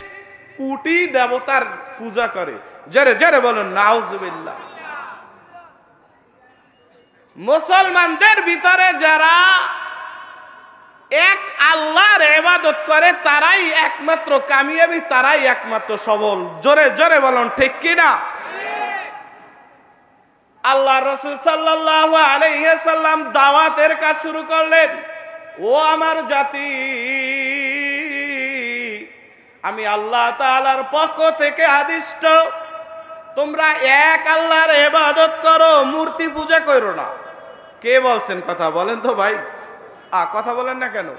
কোটি দেবতার পূজা করে। জোরে জোরে বলুন নাউজুবিল্লাহ। মুসলমানদের ভিতরে যারা এক আল্লাহর ইবাদত করে তারাই একমাত্র কামিয়াবি, তারাই একমাত্র সফল। জোরে জোরে বলুন ঠিক কি না? আল্লাহ রাসূল সাল্লাল্লাহু আলাইহি সাল্লাম দাওয়াতের কাজ শুরু করলেন। ও আমার জাতি, আমি আল্লাহ তাআলার পক্ষ থেকে আদিষ্ট, তোমরা এক আল্লাহর ইবাদত করো, মূর্তি পূজা করো না। কে বলছেন কথা বলেন তো ভাই? কথা বলেন না কেন?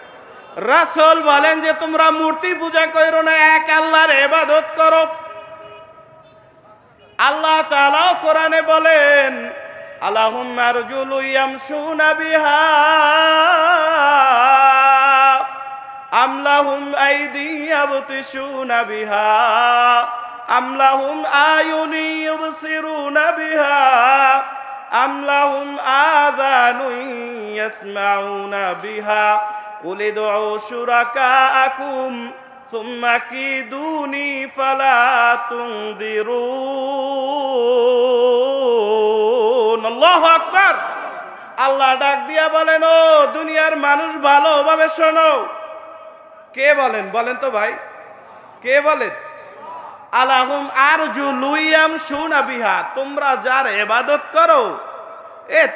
রাসূল বলেন যে তোমরা মূর্তি পূজা করো না, এক আল্লাহর ইবাদত করো। আল্লাহ তাআলা কোরআনে বলেন, আলাহুম আরজুলু ইয়ামশুনা বিহা আম লাহুম আইদি ইয়াবতিশুনা বিহা আম লাহুম আয়ুনি ইউবসিরুনা বিহা আম লাহুম আযানু ইয়াসমাউনা বিহা কুল ইদউ শুরাকাআকুম সুম্মা কিদুনি ফালা তুনদিরুন। আল্লাহু আকবার। আল্লাহ ডাক দিয়া বলেন, ও দুনিয়ার মানুষ ভালোভাবে শোনো। কে বলেন বলেন তো ভাই? কে বলেন? আলাহুম আরজুলু ইয়ামশুনা বিহা, তোমরা যার ইবাদত করো,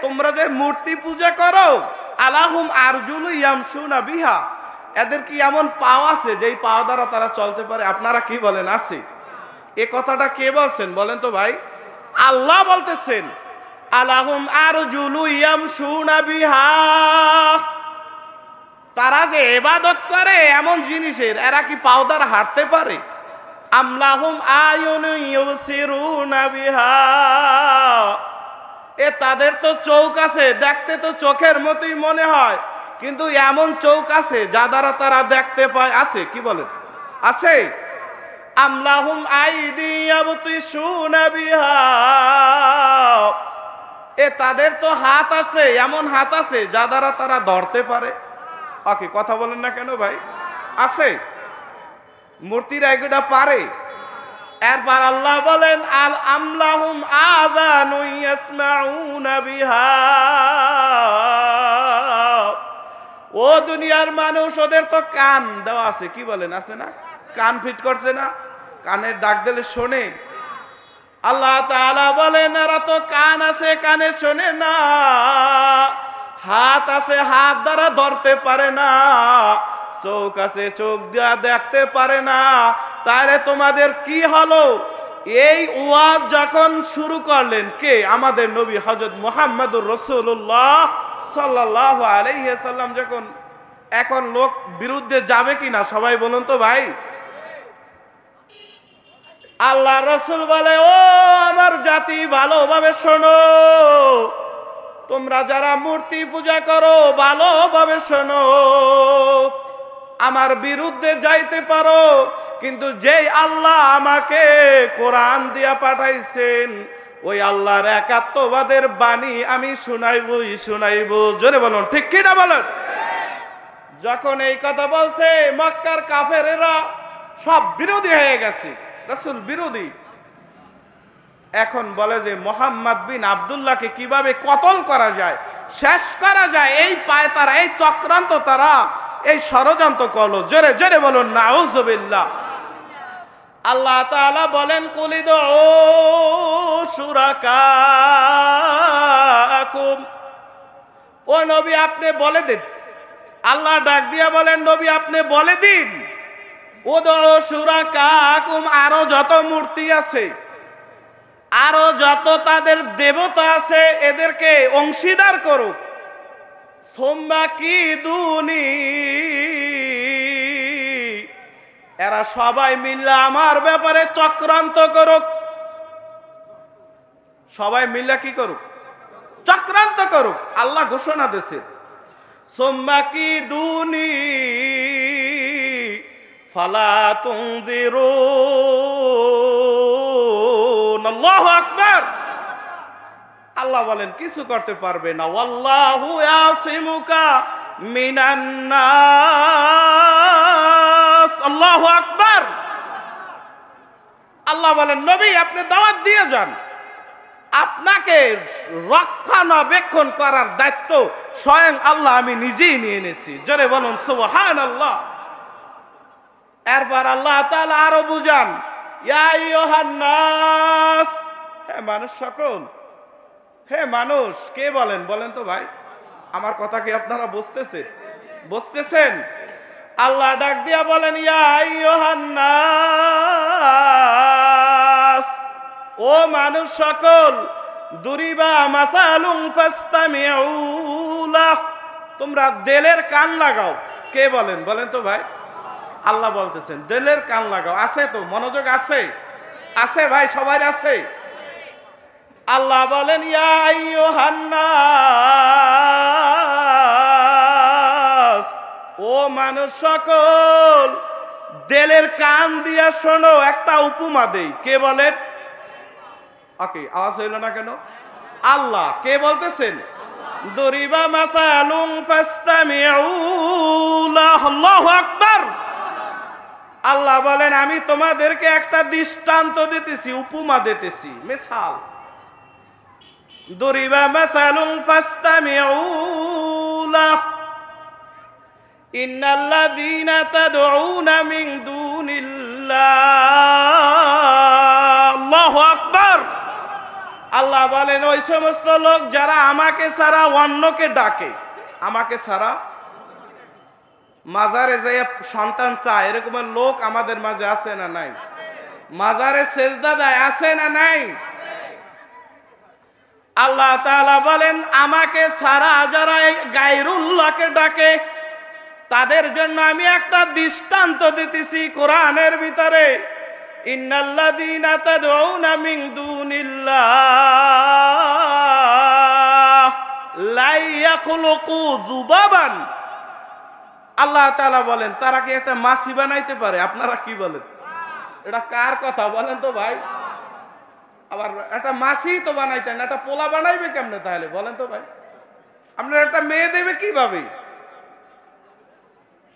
তোমরা যে মূর্তি পূজা করো, আলাহুম আরজুলু ইয়ামশুনা বিহা, এদের কি এমন পাও আছে যেই পাও দ্বারা তারা চলতে পারে? আপনারা কি বলেন আছে? এ কথাটা কে বলছেন বলেন তো ভাই? আল্লাহ বলতেছেন, আলাহুম আরজুলু ইয়ামশুনা বিহা, তারা যে ইবাদত করে এমন জিনিসের, এরা কি পাও দ্বারা হাঁটতে পারে? আমলাহুম আয়ুনু ইউবসিরুনা বিহা, তাদের তো চোখ আছে, দেখতে তো চোখের মতোই মনে হয়, কিন্তু এমন চোখ আছে যা দ্বারা তারা দেখতে পায়। আছে কি বলেন? আছে। আমলাহুম আইদি ইয়াবতিশুনা বিহা, তাদের তো হাত আছে, এমন হাত আছে যা দ্বারা তারা ধরতে পারে। ওকে, কথা বলেন না কেন ভাই? আছে। মূর্তিরা এগুলা পারে। এরপর আল্লাহ বলেন, আল আমলাহুম আযানু ইয়াসমাউনা বিহা, ও দুনিয়ার মানুষ, ওদের তো কান দেওয়া আছে। কি বলেন? আছে না? কান ফিট করছে না? কানের ডাক দিলে শোনে। আল্লাহ তাআলা বলেন, এরা তো কান আছে, কানে শোনে না। হাত আছে, হাত দ্বারা ধরতে পারে না। চোখ আছে, চোখ দিয়া দেখতে পারে না। তাহলে তোমাদের কি হলো? এই ওয়াজ যখন শুরু করলেন কে? আমাদের নবী হযরত মুহাম্মদুর রাসূলুল্লাহ সাল্লাল্লাহু আলাইহি সাল্লাম। যখন এখন লোক বিরুদ্ধে যাবে কিনা সবাই বলুন তো ভাই? আল্লাহ রাসূল বলে, ও আমার জাতি ভালোভাবে শোনো, তোমরা যারা মূর্তি পূজা করো ভালোভাবে শোনো, আমার বিরুদ্ধে যাইতে পারো, কিন্তু যেই আল্লাহ আমাকে কোরআন দিয়া পাঠাইছেন, ওই আল্লাহর একাত্মবাদের বাণী আমি শুনাইবই শুনাইব। জোরে বলুন ঠিক কি না বলেন? যখন এই কথা বলছে, মক্কার কাফেরেরা সব বিরোধী হয়ে গেছে, রাসূল বিরোধী। এখন বলে যে মুহাম্মদ বিন আব্দুল্লাহকে কিভাবে কতল করা যায়, শেষ করা যায়, এই পায় তারা, এই চক্রান্ত তারা, এই ষড়যন্ত্র করলো। জোরে জোরে বলুন নাউযুবিল্লাহ। আল্লাহ তাআলা বলেন, কুলিদু শুরাকাকুম, ও নবী আপনি বলে দিন। আল্লাহ ডাক দিয়া বলেন, নবী আপনি বলে দিন, উদু শুরাকাকুম, আরো যত মূর্তি আছে, আরো যত তাদের দেবতা আছে, এদেরকে অংশীদার করুক। সুম্মা কিদুনি, এরা সবাই মিলে আমার ব্যাপারে চক্রান্ত করুক। সবাই মিলে কি করুক? চক্রান্ত করুক। আল্লাহ ঘোষণা দিয়েছে, সুম্মা কিদুনি ফালা তুনদিরুন। আল্লাহু আকবার। আল্লাহ বলেন কিছু করতে পারবে না। ওয়াল্লাহু ইয়াসিমুকা মিনান নাস। আল্লাহু আকবার। আল্লাহ বলেন, নবী আপনি দাওয়াত দিয়ে যান, আপনাকে রক্ষণাবেক্ষণ করার দায়িত্ব স্বয়ং আল্লাহ আমি নিজেই নিয়ে নিয়েছি। জোরে বলুন সুবহানাল্লাহ। এরপর আল্লাহ তাআলা আরো বুঝান, ইয়া আইয়ুহান নাস, হে মানুষ সকল, হে মানুষ। কে বলেন বলেন তো ভাই, আমার কথা কি আপনারা বুঝতেছেন? আল্লাহ ডাক দিয়া বলেন, ইয়া আইয়ুহান নাস, ও মানুষ সকল, দুরিবা মাতালুম ফাসতামিউ লাহ, তোমরা দিলের কান লাগাও। কে বলেন বলেন তো ভাই? আল্লাহ বলতেছেন দিলের কান লাগাও। আছে তো? মনোযোগ আছে? আছে ভাই, সবার আছে। আল্লাহ বলেন, ইয়া আইয়ুহান নাস, ও মানুষ সকল, দিলের কান দিয়া শোনো। একটা উপমা দেই। কে বলেন? ওকে, আওয়াজ হইল না কেন? আল্লাহ। কে বলতেছেন? দুরিবা মাতালুম ফাসতামিউ লাহ। আল্লাহু আকবার। আল্লাহ বলেন আমি তোমাদেরকে একটা দৃষ্টান্ত দিতেছি, উপমা দিতেছি, মিসাল। দুরিবা মাতালুম ফাসতামিউ লাহ ইন্নাল্লাযীনা তাদউনা মিন দুনিল্লাহ। আল্লাহু আকবার। আল্লাহ বলেন ওই সমস্ত লোক যারা আমাকে ছাড়া অন্যকে ডাকে। আমাকে ছাড়া মাজারে যাইয়া সন্তান চায়, এরকমের লোক আমাদের মাঝে আছে না নাই? মাজারে সেজদা দেয়, আছে না নাই? আল্লাহ তাআলা বলেন আমাকে ছাড়া যারা গায়রুল্লাহকে ডাকে তাদের জন্য আমি একটা দৃষ্টান্ত দিতেছি কোরআনের ভিতরে। ইন্নাল্লাযীনা তাদউনা মিন দুনিল্লাহ লা ইয়াখলুকু যুবাবান। আল্লাহ তাআলা বলেন তারা কি একটা মাছি বানাইতে পারে? আপনারা কি বলেন? এটা কার কথা বলেন তো ভাই? আবার একটা মাছি তো বানাইতেন না, একটা পোলা বানাইবে কেমনে তাহলে বলেন তো ভাই? আপনারা একটা মেয়ে দেবে কিভাবে?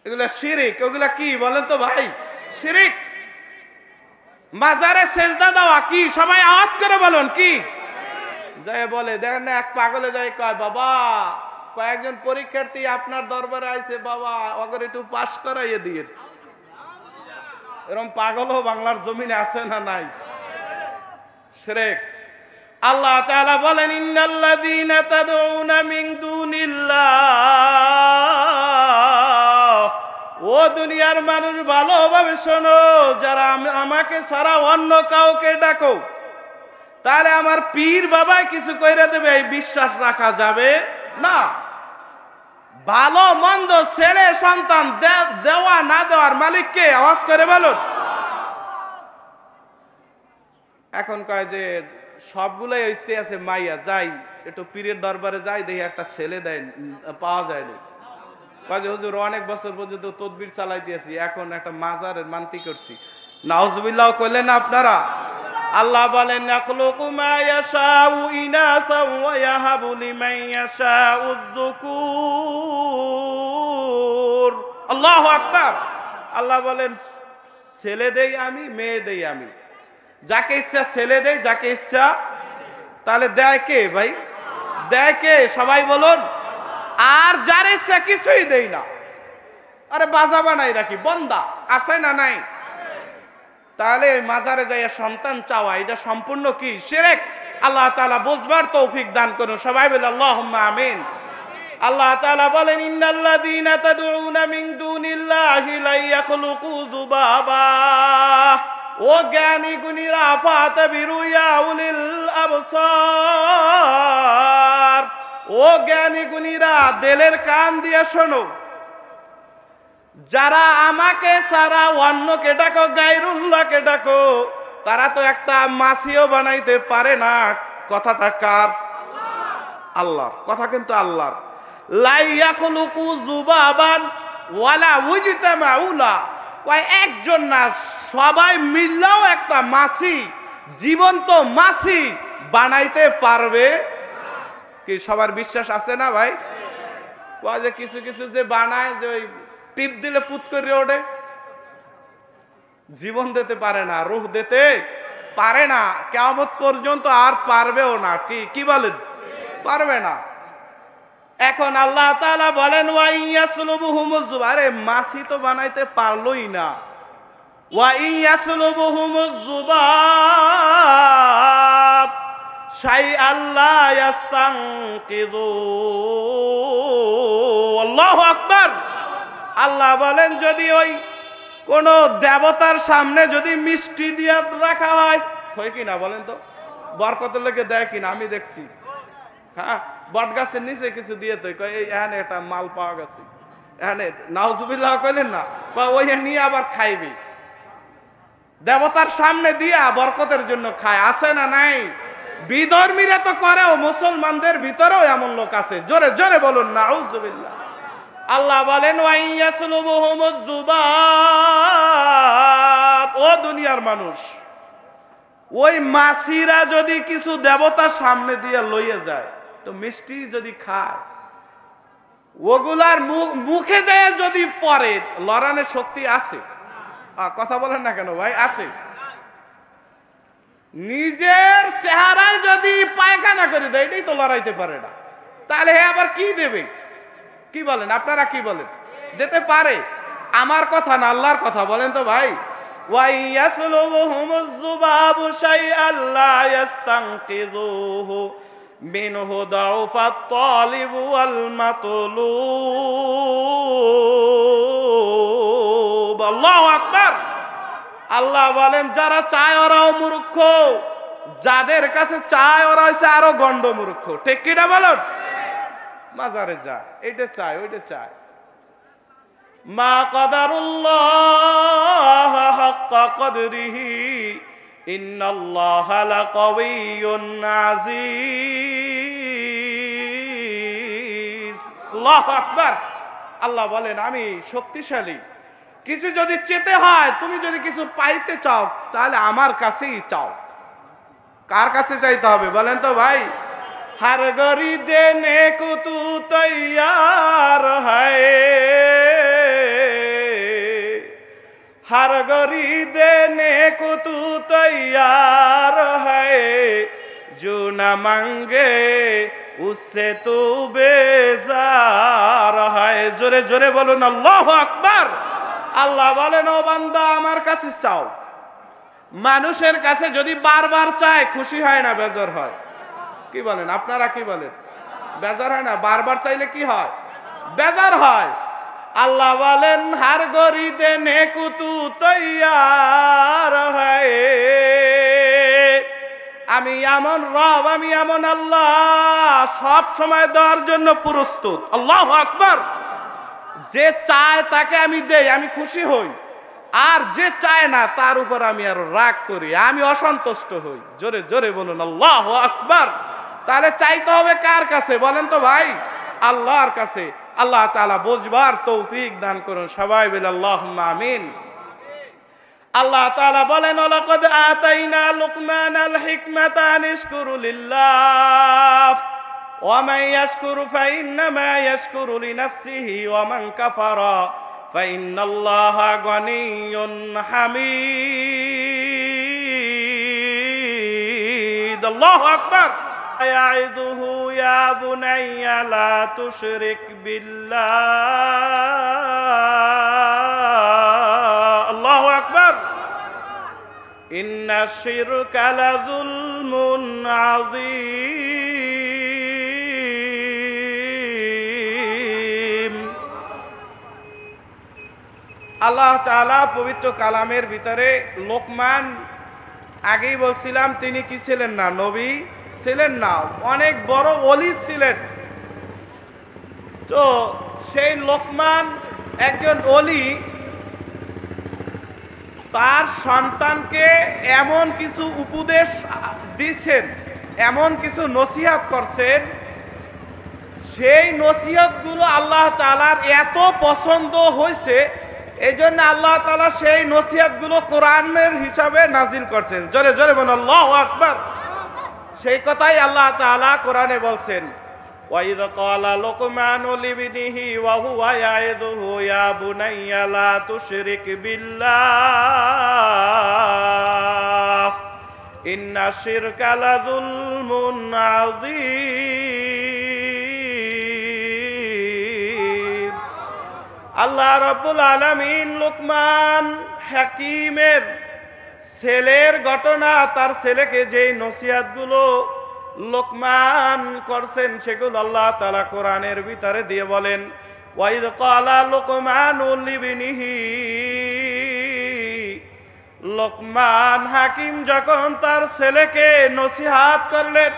এগুলা শিরিক। ওগুলা কি বলেন তো ভাই? শিরিক। মাজারে সেজদা দেওয়া কি? সবাই আওয়াজ করে বলুন কি? যায় বলে দেখেন না, এক পাগলে যায় কয় বাবা কয়েকজন পরীক্ষার্থী আপনার দরবারে আইছে, বাবা ওদের একটু পাস করাইয়ে দিয়ে। এরকম পাগলও বাংলার জমিনে আছে না নাই? শিরক। আল্লাহ তাআলা বলেন ইন্নাল্লাযীনা তাদউনা মিন দুনিল্লাহ, ও দুনিয়ার মানুষ ভালোভাবে শোনো, যারা আমাকে ছাড়া অন্য কাউকে ডাকো তাহলে আমার পীর বাবা কিছু কইরা দেবে এই বিশ্বাস রাখা যাবে না। ভালো মন্দ ছেলে সন্তান দেওয়া না দেওয়ার মালিককে আওয়াজ করে বলুন। এখন কয় যে সবগুলোই ইস্তে আছে মাইয়া, যাই একটু পীরের দরবারে যাই দেখি একটা ছেলে দেয়, পাওয়া যায় না। কয় যে হুজুর অনেক বছর পর্যন্ত তদবির চালাই দিয়েছি, এখন একটা মাজারের মানতি করছি। নাউজুবিল্লাহ কইলেন না আপনারা? আল্লাহ বলেন ইয়াখলুকু মা ইয়াশাউ ইনাসাও ওয়া ইয়াহাবু লিমান ইয়াশাউ যুকুর। আল্লাহু আকবার। আল্লাহ বলেন ছেলে দেই আমি, মেয়ে দেই আমি, যাকে ইচ্ছা ছেলে দেই, যাকে ইচ্ছা। তাহলে দেয় কে ভাই? দেয় কে? সবাই বলুন। আর যার ইচ্ছা কিছুই দেই না, আরে বাজা বানাই রাখি, বন্দা আছে না নাই? তাহলে মাজারে যাইয়া সন্তান চাওয়া এটা সম্পূর্ণ কি? শিরক। আল্লাহ তাআলা বুঝবার তৌফিক দান করুন। সবাই বলে আল্লাহুম্মা আমিন। আল্লাহ তাআলা বলেন ইন্নাল্লাযীনা তাদউনা মিন দুনিল্লাহি লা ইয়াখলুকু যুবাবা। ও জ্ঞানী গুণীরা ফাতাবিরু ইয়া উলিল আবসার, ও জ্ঞানী গুণীরা দিলের কান দিয়ে শোনো, যারা আমাকে ছাড়া অন্যকে ডাকো, গায়রুল্লাহকে ডাকো, তারা তো একটা মাছিও বানাইতে পারে না। কথাটা কার? আল্লাহর কথা, কিন্তু আল্লাহর। লা ইয়াখলুকু যুবাবান ওয়ালা উজতামাউ লা, কয় একজন না, সবাই মিললেও একটা মাছি, জীবন্ত মাছি বানাইতে পারবে কি? সবার বিশ্বাস আছে না ভাই? কয় যে কিছু কিছু যে বানায়, যে ওই টিপ দিলে পুত করে ওঠে, জীবন দিতে পারে না, রূহ দিতে পারে না, কিয়ামত পর্যন্ত আর পারবেও না। কি বলেন? পারবে না। এখন আল্লাহ তাআলা বলেন ওয়া ইয়াসলুবুহুমুজ যুবাব, আরে মাছি তো বানাইতে পারলোই না। ওয়া ইয়াসলুবুহুমুজ যুবাব শাইআন লা ইস্তানকিযু। আল্লাহু আকবার। আল্লাহ বলেন যদি ওই কোন দেবতার সামনে যদি মিষ্টি দিয়া রাখা হয়, হয় কি না বলেন তো? বরকতের লেগে দেয় কিনা? আমি দেখছি, হ্যাঁ, বট গাছের নিচে কিছু দিয়ে তো এখানে একটা মাল পাওয়া গেছে, এখানে নাউজুবিল্লাহ কইলেন না, ওই নিয়ে আবার খাইবি। দেবতার সামনে দিয়া বরকতের জন্য খায়, আছে না নাই? বিধর্মীরা তো করেও, মুসলমানদের ভিতরেও এমন লোক আছে। জোরে জোরে বলুন নাউজুবিল্লাহ। আল্লাহ বলেন ওয়া ইয়াসলুবুহুমুজ যুবাব, ও দুনিয়ার মানুষ, ওই মাছিরা যদি কিছু দেবতার সামনে দিয়ে লইয়ে যায়, তো মিষ্টি যদি খায়, ওগুলার মুখে যায় যদি পড়ে, লড়ানোর শক্তি আছে? কথা বলেন না কেন ভাই? আছে। নিজের চেহারায় যদি পায়খানা করে দেয়, এটাই তো লড়াইতে পারে না, তাহলে হে আবার কি দেবে? কি বলেন আপনারা? কি বলেন? দিতে পারে? আমার কথা না, আল্লাহর কথা। বলেন তো ভাই। ওয়া ইয়াসলুবুহুমুজ যুবাবু শাইআন লা ইস্তানকিযুহু মিনহু দাউফাত তালিবু ওয়াল মাতলুব। আল্লাহু আকবার। আল্লাহ বলেন যারা চায় ওরাও মূর্খ, যাদের কাছে চায় ওরা হইছে আরো গন্ড মূর্খ। ঠিক কি না বলেন? মাজারে যায়, এইটা চায়, ওইটা চায়। মা কাদারুল্লাহ হাক্কা কদরিহি ইন্নাল্লাহা লাকাওয়িয়্যুন আজিজ। আল্লাহু আকবার। আল্লাহ বলেন আমি শক্তিশালী। কিছু যদি চেতে হয়, তুমি যদি কিছু পাইতে চাও, তাহলে আমার কাছেই চাও। কার কাছে চাইতে হবে বলেন তো ভাই? हर गरी देने को तू तैयार है, हर गरी देने को तू तैयार है, जो न मांगे उससे तू बेजार है। जोरे जोरे बोलो ना अल्लाहु আকবার। আল্লাহ বলেন ও বান্দা আমার কাছে চাও। মানুষের কাছে যদি বারবার চায়, খুশি হয় না বেজার হয়? কি বলেন আপনারা? কি বলেন? বেজার হয় না? বারবার চাইলে কি হয়? বেজার হয়। আল্লাহ বলেন হার গরি দেনে কুতু তৈয়ার হয়, আমি এমন রব, আমি এমন আল্লাহ, সব সময় দেওয়ার জন্য প্রস্তুত। আল্লাহু আকবার। যে চায় তাকে আমি দেই, আমি খুশি হই। আর যে চায় না তার উপর আমি আর রাগ করি, আমি অসন্তুষ্ট হই। জোরে জোরে বলুন আল্লাহু আকবার। তাহলে চাইতে হবে কার কাছে বলেন তো ভাই? আল্লাহর কাছে। আল্লাহ তাআলা বুঝবার তৌফিক দান করুন। সবাই বলে আল্লাহুম্মা আমিন। আল্লাহ তাআলা বলেন ওয়ালাকাদ আতাইনা লুকমানাল হিকমাতা আনিশকুরু লিল্লাহ ওয়া মান ইয়াশকুরু ফাইন্নামা ইয়াশকুরু লিনাফসিহি ওয়া মান কাফারা ফাইন্নাল্লাহা গানিয়্যুন হামিদ। আল্লাহু আকবার। يعظه يا بني لا تشرك بالله الله أكبر إن الشرك لظلم عظيم। আল্লাহ তাআলা পবিত্র কালামের ভিতরে লোকমান, আগেই বলছিলাম তিনি কি ছিলেন না? নবী ছিলেন না, অনেক বড় ওলি ছিলেন। তো সেই লোকমান একজন ওলি, তার সন্তানকে এমন কিছু উপদেশ দিচ্ছেন, এমন কিছু নসিহত করছেন, সেই নসিহতগুলো আল্লাহ তাআলার এত পছন্দ হয়েছে, এই জন্য আল্লাহ তাআলা সেই নসিহতগুলো কোরআনের হিসাবে নাজিল করছেন। জোরে জোরে বলুন আল্লাহু আকবার। সেই কথাই আল্লাহ তাআলা কোরআনে বলছেন ওয়াইদ ক্বালা লুকমানু লিবনিহি ওয়া হুয়া ইয়াইদুহু ইয়া বুনাইয়া লা তুশরিক বিল্লাহ ইন্না শিরকা লাযুলমুন আযীম। আল্লাহ রাব্বুল আলামিন লোকমান হাকিমের ছেলের ঘটনা, তার ছেলেকে যেই নসিহতগুলো লোকমান করছেন সেগুলো আল্লাহ তাআলা কোরআনের ভিতরে দিয়ে বলেন, ওয়াইদ ক্বালা লুকমানু লিবনিহি। লোকমান হাকিম যখন তার ছেলেকে নসিহত করলেন,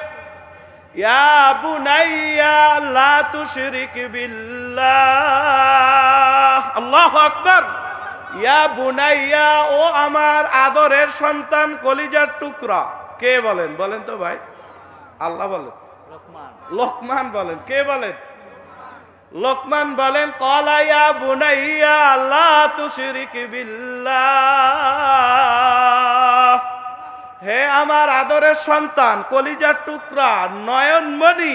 ইয়া বুনাইয়া লা তুশরিক বিল্লাহ। আল্লাহু আকবার। ইয়া বুনাইয়া, ও আমার আদরের সন্তান, কলিজার টুকরা। কে বলেন? বলেন তো ভাই। আল্লাহ বলেন? লোকমান বলেন? কে বলেন? লোকমান বলেন, ক্বালা ইয়া বুনাইয়া লা তুশরিক বিল্লাহ। হে আমার আদরের সন্তান, কলিজার টুকরা, নয়নমণি,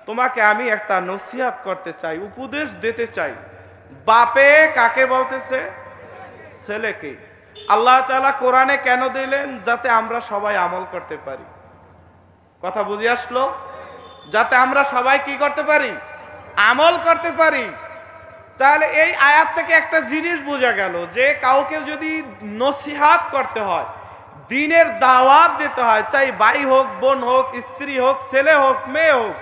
তোমাকে আমি একটা নসিহত করতে চাই, উপদেশ দিতে চাই। বাপে কাকে বলতেছে? ছেলেকে। আল্লাহ তাআলা কোরআনে কেন দিলেন? যাতে আমরা সবাই আমল করতে পারি। কথা বুঝে আসলো? যাতে আমরা সবাই কি করতে পারি? আমল করতে পারি। তাহলে এই আয়াত থেকে একটা জিনিস বোঝা গেল যে কাউকে যদি নসিহত করতে হয়, দ্বীনের দাওয়াত দিতে হয়, চাই ভাই হোক, বোন হোক, স্ত্রী হোক, ছেলে হোক, মেয়ে হোক,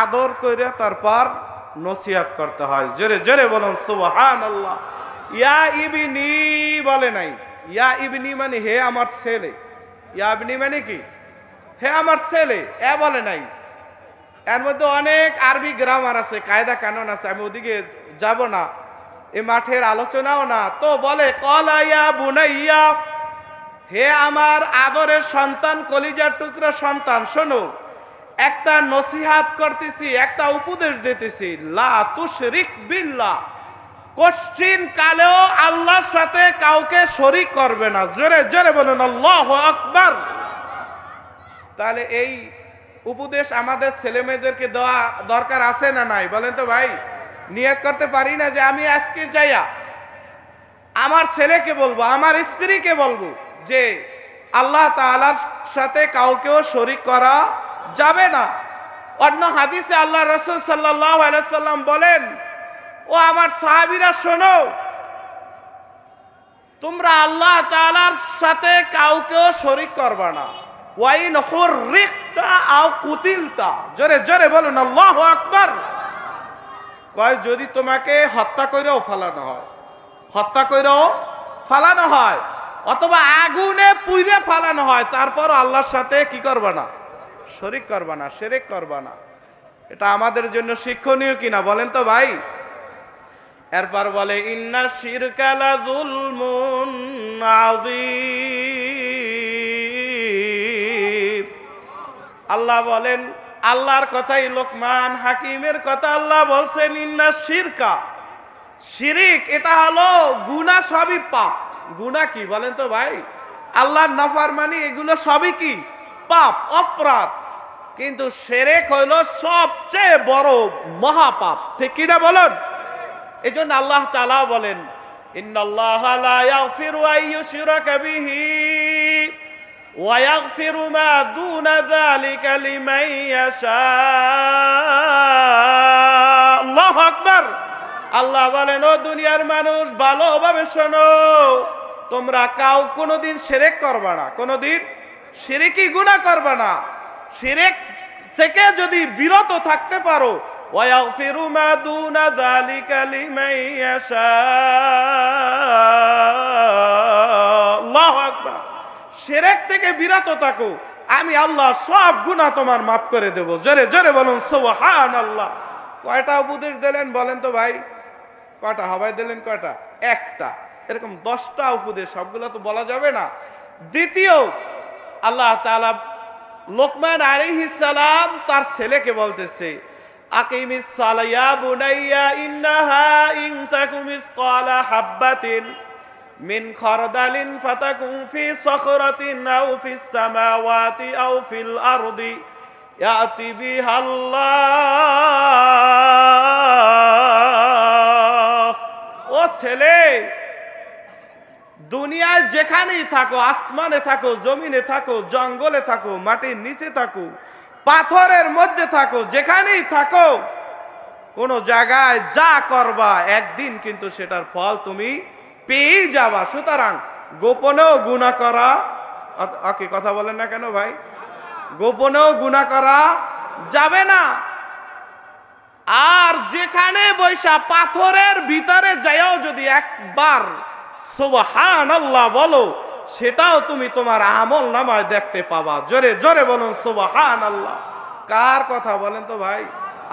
আদর করে তারপর নসিহত করতে হয়। জোরে জোরে বলুন সুবহানাল্লাহ। ইয়া ইবনি বলে নাই। ইয়া ইবনি মানে হে আমার ছেলে। ইয়া ইবনি মানে কি? হে আমার ছেলে। এ বলে নাই। এর মধ্যে অনেক আরবি গ্রামার আছে, কায়দা কানুন আছে, আমি ওদিকে যাব না, এ মাঠের আলোচনাও না। তো বলে ক্বালা ইয়া বুনাইয়া, হে আমার আদরের সন্তান, কলিজার টুকরা সন্তান, শোনো, একটা নসিহত করতেছি, একটা উপদেশ দিতেছি। লা তুশরিক বিল্লাহ, কোশ্চিন কালেও আল্লাহর সাথে কাউকে শরীক করবে না। জোরে জোরে বলুন আল্লাহু আকবার। তাহলে এই উপদেশ আমাদের ছেলে মেয়েদেরকে দেওয়া দরকার আছে না নাই? বলেন তো ভাই। নিয়ত করতে পারি না যে আমি আজকে যাইয়া আমার ছেলেকে বলবো, আমার স্ত্রীকে বলবো যে আল্লাহ তাআলার সাথে কাউকেও শরীক করা যাবে না। অন্য হাদিসে আল্লাহ রাসূল সাল্লাল্লাহু আলাইহি সাল্লাম বলেন, ও আমার সাহাবীরা শোনো, তোমরা আল্লাহ তাআলার সাথে কাউকেও শরীক করবা না। ওয়াইন হুররিকতা আও কুতিলতা। জোরে জোরে বলুন আল্লাহু আকবার। কয় যদি তোমাকে হত্যা কইরাও ফালানো হয়, হত্যা কইরাও ফালানো হয়, অথবা আগুনে পুড়ে ফালানো হয়, তারপর আল্লাহর সাথে কি করবা না? শরীক করবা না, শিরক করবা না। এটা আমাদের জন্য শিক্ষণীয় কিনা বলেন তো ভাই। এরপর বলে ইন্না শিরকা লাযুলমুন আযীম। আল্লাহ বলেন, আল্লাহর কথাই লোকমান হাকিমের কথা আল্লাহ বলছেন, ইন্না শিরকা, শিরিক এটা হলো গুনাহ, সবই পাপ। গুনাহ কি বলেন তো ভাই? আল্লাহর নাফরমানি, এগুলো সবই কি? পাপ, অপরাধ। কিন্তু শিরক হলো সবচেয়ে বড় মহাপাপ। ঠিক কি না বলেন? এজন্য আল্লাহ তাআলা বলেন, ইন্নাল্লাহা লা ইয়াগফিরু আন ইউশরাকা বিহি ওয়া ইয়াগফিরু মা দুনা যালিকা লিমান ইয়াশা। আল্লাহু আকবার। আল্লাহ বলেন, ও দুনিয়ার মানুষ ভালোভাবে শোনো, তোমরা কোনোদিন শিরক করবা না, কোনোদিন শিরকি গুনাহ করবা না। শিরক থেকে যদি বিরত থাকতে পারো, ওয়ায়াগফিরু মা দুনা যালিকা লিমান ইয়াশা। আল্লাহু আকবার। শিরক থেকে বিরত থাকো, আমি আল্লাহ সব গুনাহ তোমার মাফ করে দেব। জোরে জোরে বলুন সুবহানাল্লাহ। কয়টা উপদেশ দিলেন বলেন তো ভাই? কয়টা হবাই দিলেন? কয়টা? একটা। এরকম 10টা উপদেশ, সবগুলো তো বলা যাবে না। দ্বিতীয়, আল্লাহ তাআলা লোকমান আলাইহিস সালাম তার ছেলেকে বলতেছে, আকিমিস সালাহ ইয়া বুনাইয়া ইন্নাহা ইন তাকুম মিসকালা হাববাতিন মিন খারদালিন ফাতাকুন ফি সাখরাতিন আও ফিস সামাওয়াতি আও ফিল আরদি ইয়াতি বিহাল্লাহ। ও ছেলে, দুনিয়ায় যেখানেই থাকো, আসমানে থাকো, জমিনে থাকো, জঙ্গলে থাকো, মাটির নিচে থাকো, পাথরের মধ্যে থাকো, যেখানেই থাকো, কোন জায়গায় যা করবা একদিন কিন্তু সেটার ফল তুমি পেয়ে যাবা। সুতরাং গোপনেও গুনাহ করা, ওকে কথা বলেন না কেন ভাই, গোপনেও গুনাহ করা যাবে না। আর যেখানে বৈশা পাথরের ভিতরে যাও যদি একবার সুবহানাল্লাহ বলো, সেটাও তুমি তোমার আমল নামায় দেখতে পাবা। জোরে জোরে বলুন সুবহানাল্লাহ। কার কথা বলেন তো ভাই?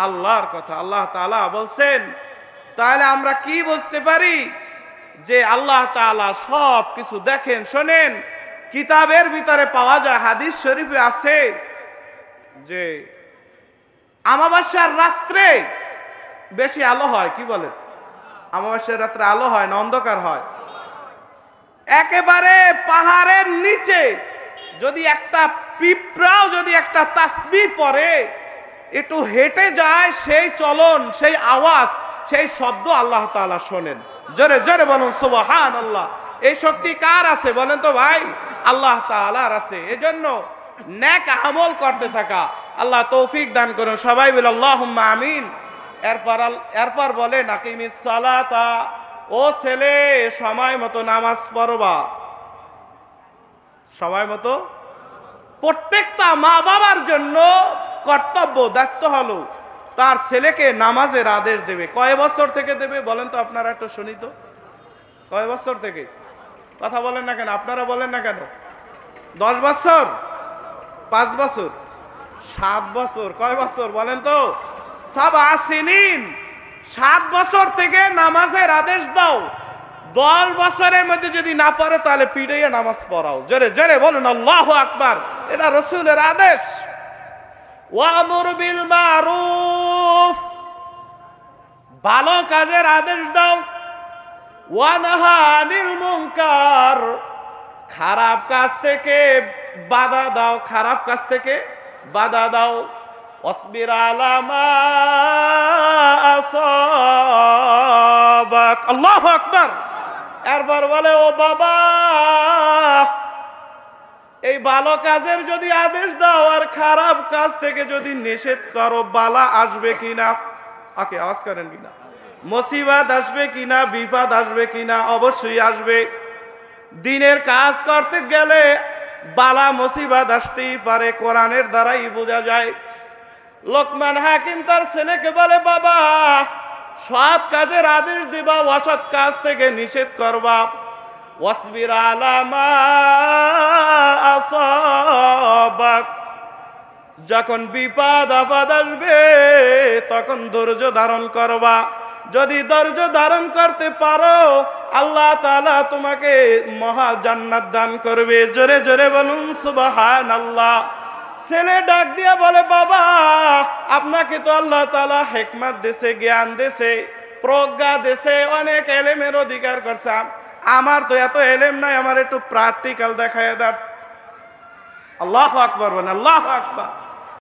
আল্লাহর কথা। আল্লাহ তাআলা বলছেন। তাহলে আমরা কি বুঝতে পারি? যে আল্লাহ তাআলা সব কিছু দেখেন, শোনেন। কিতাবের ভিতরে পাওয়া যায়, হাদিস শরীফে আছে যে আমাবস্যার রাত্রে বেশি আলো হয়। কি বলে? আমাবস্যার রাত্রে আলো হয় না অন্ধকার হয়? একেবারে পাহাড়ের নিচে যদি একটা পিঁপড়াও যদি একটা তাসবিহ পড়ে, একটু হেঁটে যায়, সেই চলন, সেই আওয়াজ, সেই শব্দ আল্লাহ তাআলা শোনেন। জোরে জোরে বলুন সুবহানাল্লাহ। এই শক্তি কার আছে বলেন তো ভাই? আল্লাহ তাআলার আছে। এজন্য নেক আমল করতে থাকা। আল্লাহ তৌফিক দান করুন। সবাই বলে আল্লাহুম্মা আমিন। এরপর বলেন আকিমিস সালাতা, ও ছেলে সময় মতো নামাজ পড়বা। সময় মতো প্রত্যেকটা মা বাবার জন্য কর্তব্য, দায়িত্ব হলো তার ছেলেকে নামাজের আদেশ দেবে। কয় বছর থেকে দেবে বলেন তো? আপনারা একটু শুনি তো, কয় বছর থেকে? কথা বলেন না কেন? আপনারা বলেন না কেন? 10 বছর, 5 বছর, 7 বছর? কয় বছর বলেন তো? 7 সিনিন। 7 বছর থেকে নামাজের আদেশ দাও। 10 বছরের মধ্যে যদি না পড়ে তাহলে পিটাইয়া নামাজ পড়াও। জোরে জোরে বলুন আল্লাহু আকবার। এটা রাসূলের আদেশ। ওয়ামুর বিল মারুফ, ভালো কাজের আদেশ দাও। ওয়ানহা আনিল মুনকার, খারাপ কাজ থেকে বাধা দাও, খারাপ কাজ থেকে বাধা দাও। ওয়াসবির আলা মা আসাবাক। আল্লাহু আকবার। এরপর বলে, ও বাবা, এই ভালো কাজের যদি আদেশ দাও আর খারাপ কাজ থেকে যদি নিষেধ করো, বালা আসবে কিনা? ওকে, আওয়াজ করেন কিনা? মুসিবত আসবে কিনা? বিপদ আসবে কিনা? অবশ্যই আসবে। দিনের কাজ করতে গেলে বালা মুসিবত আসতেই পারে, কোরআনের দ্বারাই বোঝা যায়। লোকমান হাকিম তার ছেলেকে বলে, বাবা, সৎ কাজের আদেশ দিবা, অসৎ কাজ থেকে নিষেধ করবা। ওয়াসবির আলা মা আসাবাক, যখন বিপদ আপদ আসবে তখন ধৈর্য ধারণ করবা। যদি ধৈর্য ধারণ করতে পারো, আল্লাহ তাআলা তোমাকে মহা জান্নাত দান করবে। জোরে জোরে বলুন সুবহানাল্লাহ। ছেলে ডাক দিয়া বলে, বাবা, আপনাকে তো আল্লাহ তাআলা হিকমত দিয়েছে, জ্ঞান দিয়েছে, প্রজ্ঞা দিয়েছে, অনেক এলেমের অধিকার করছে। আমার তো এত এলেম নাই, আমার একটু প্র্যাকটিক্যাল দেখায় দেন। আল্লাহু আকবার বলেন, আল্লাহু আকবার।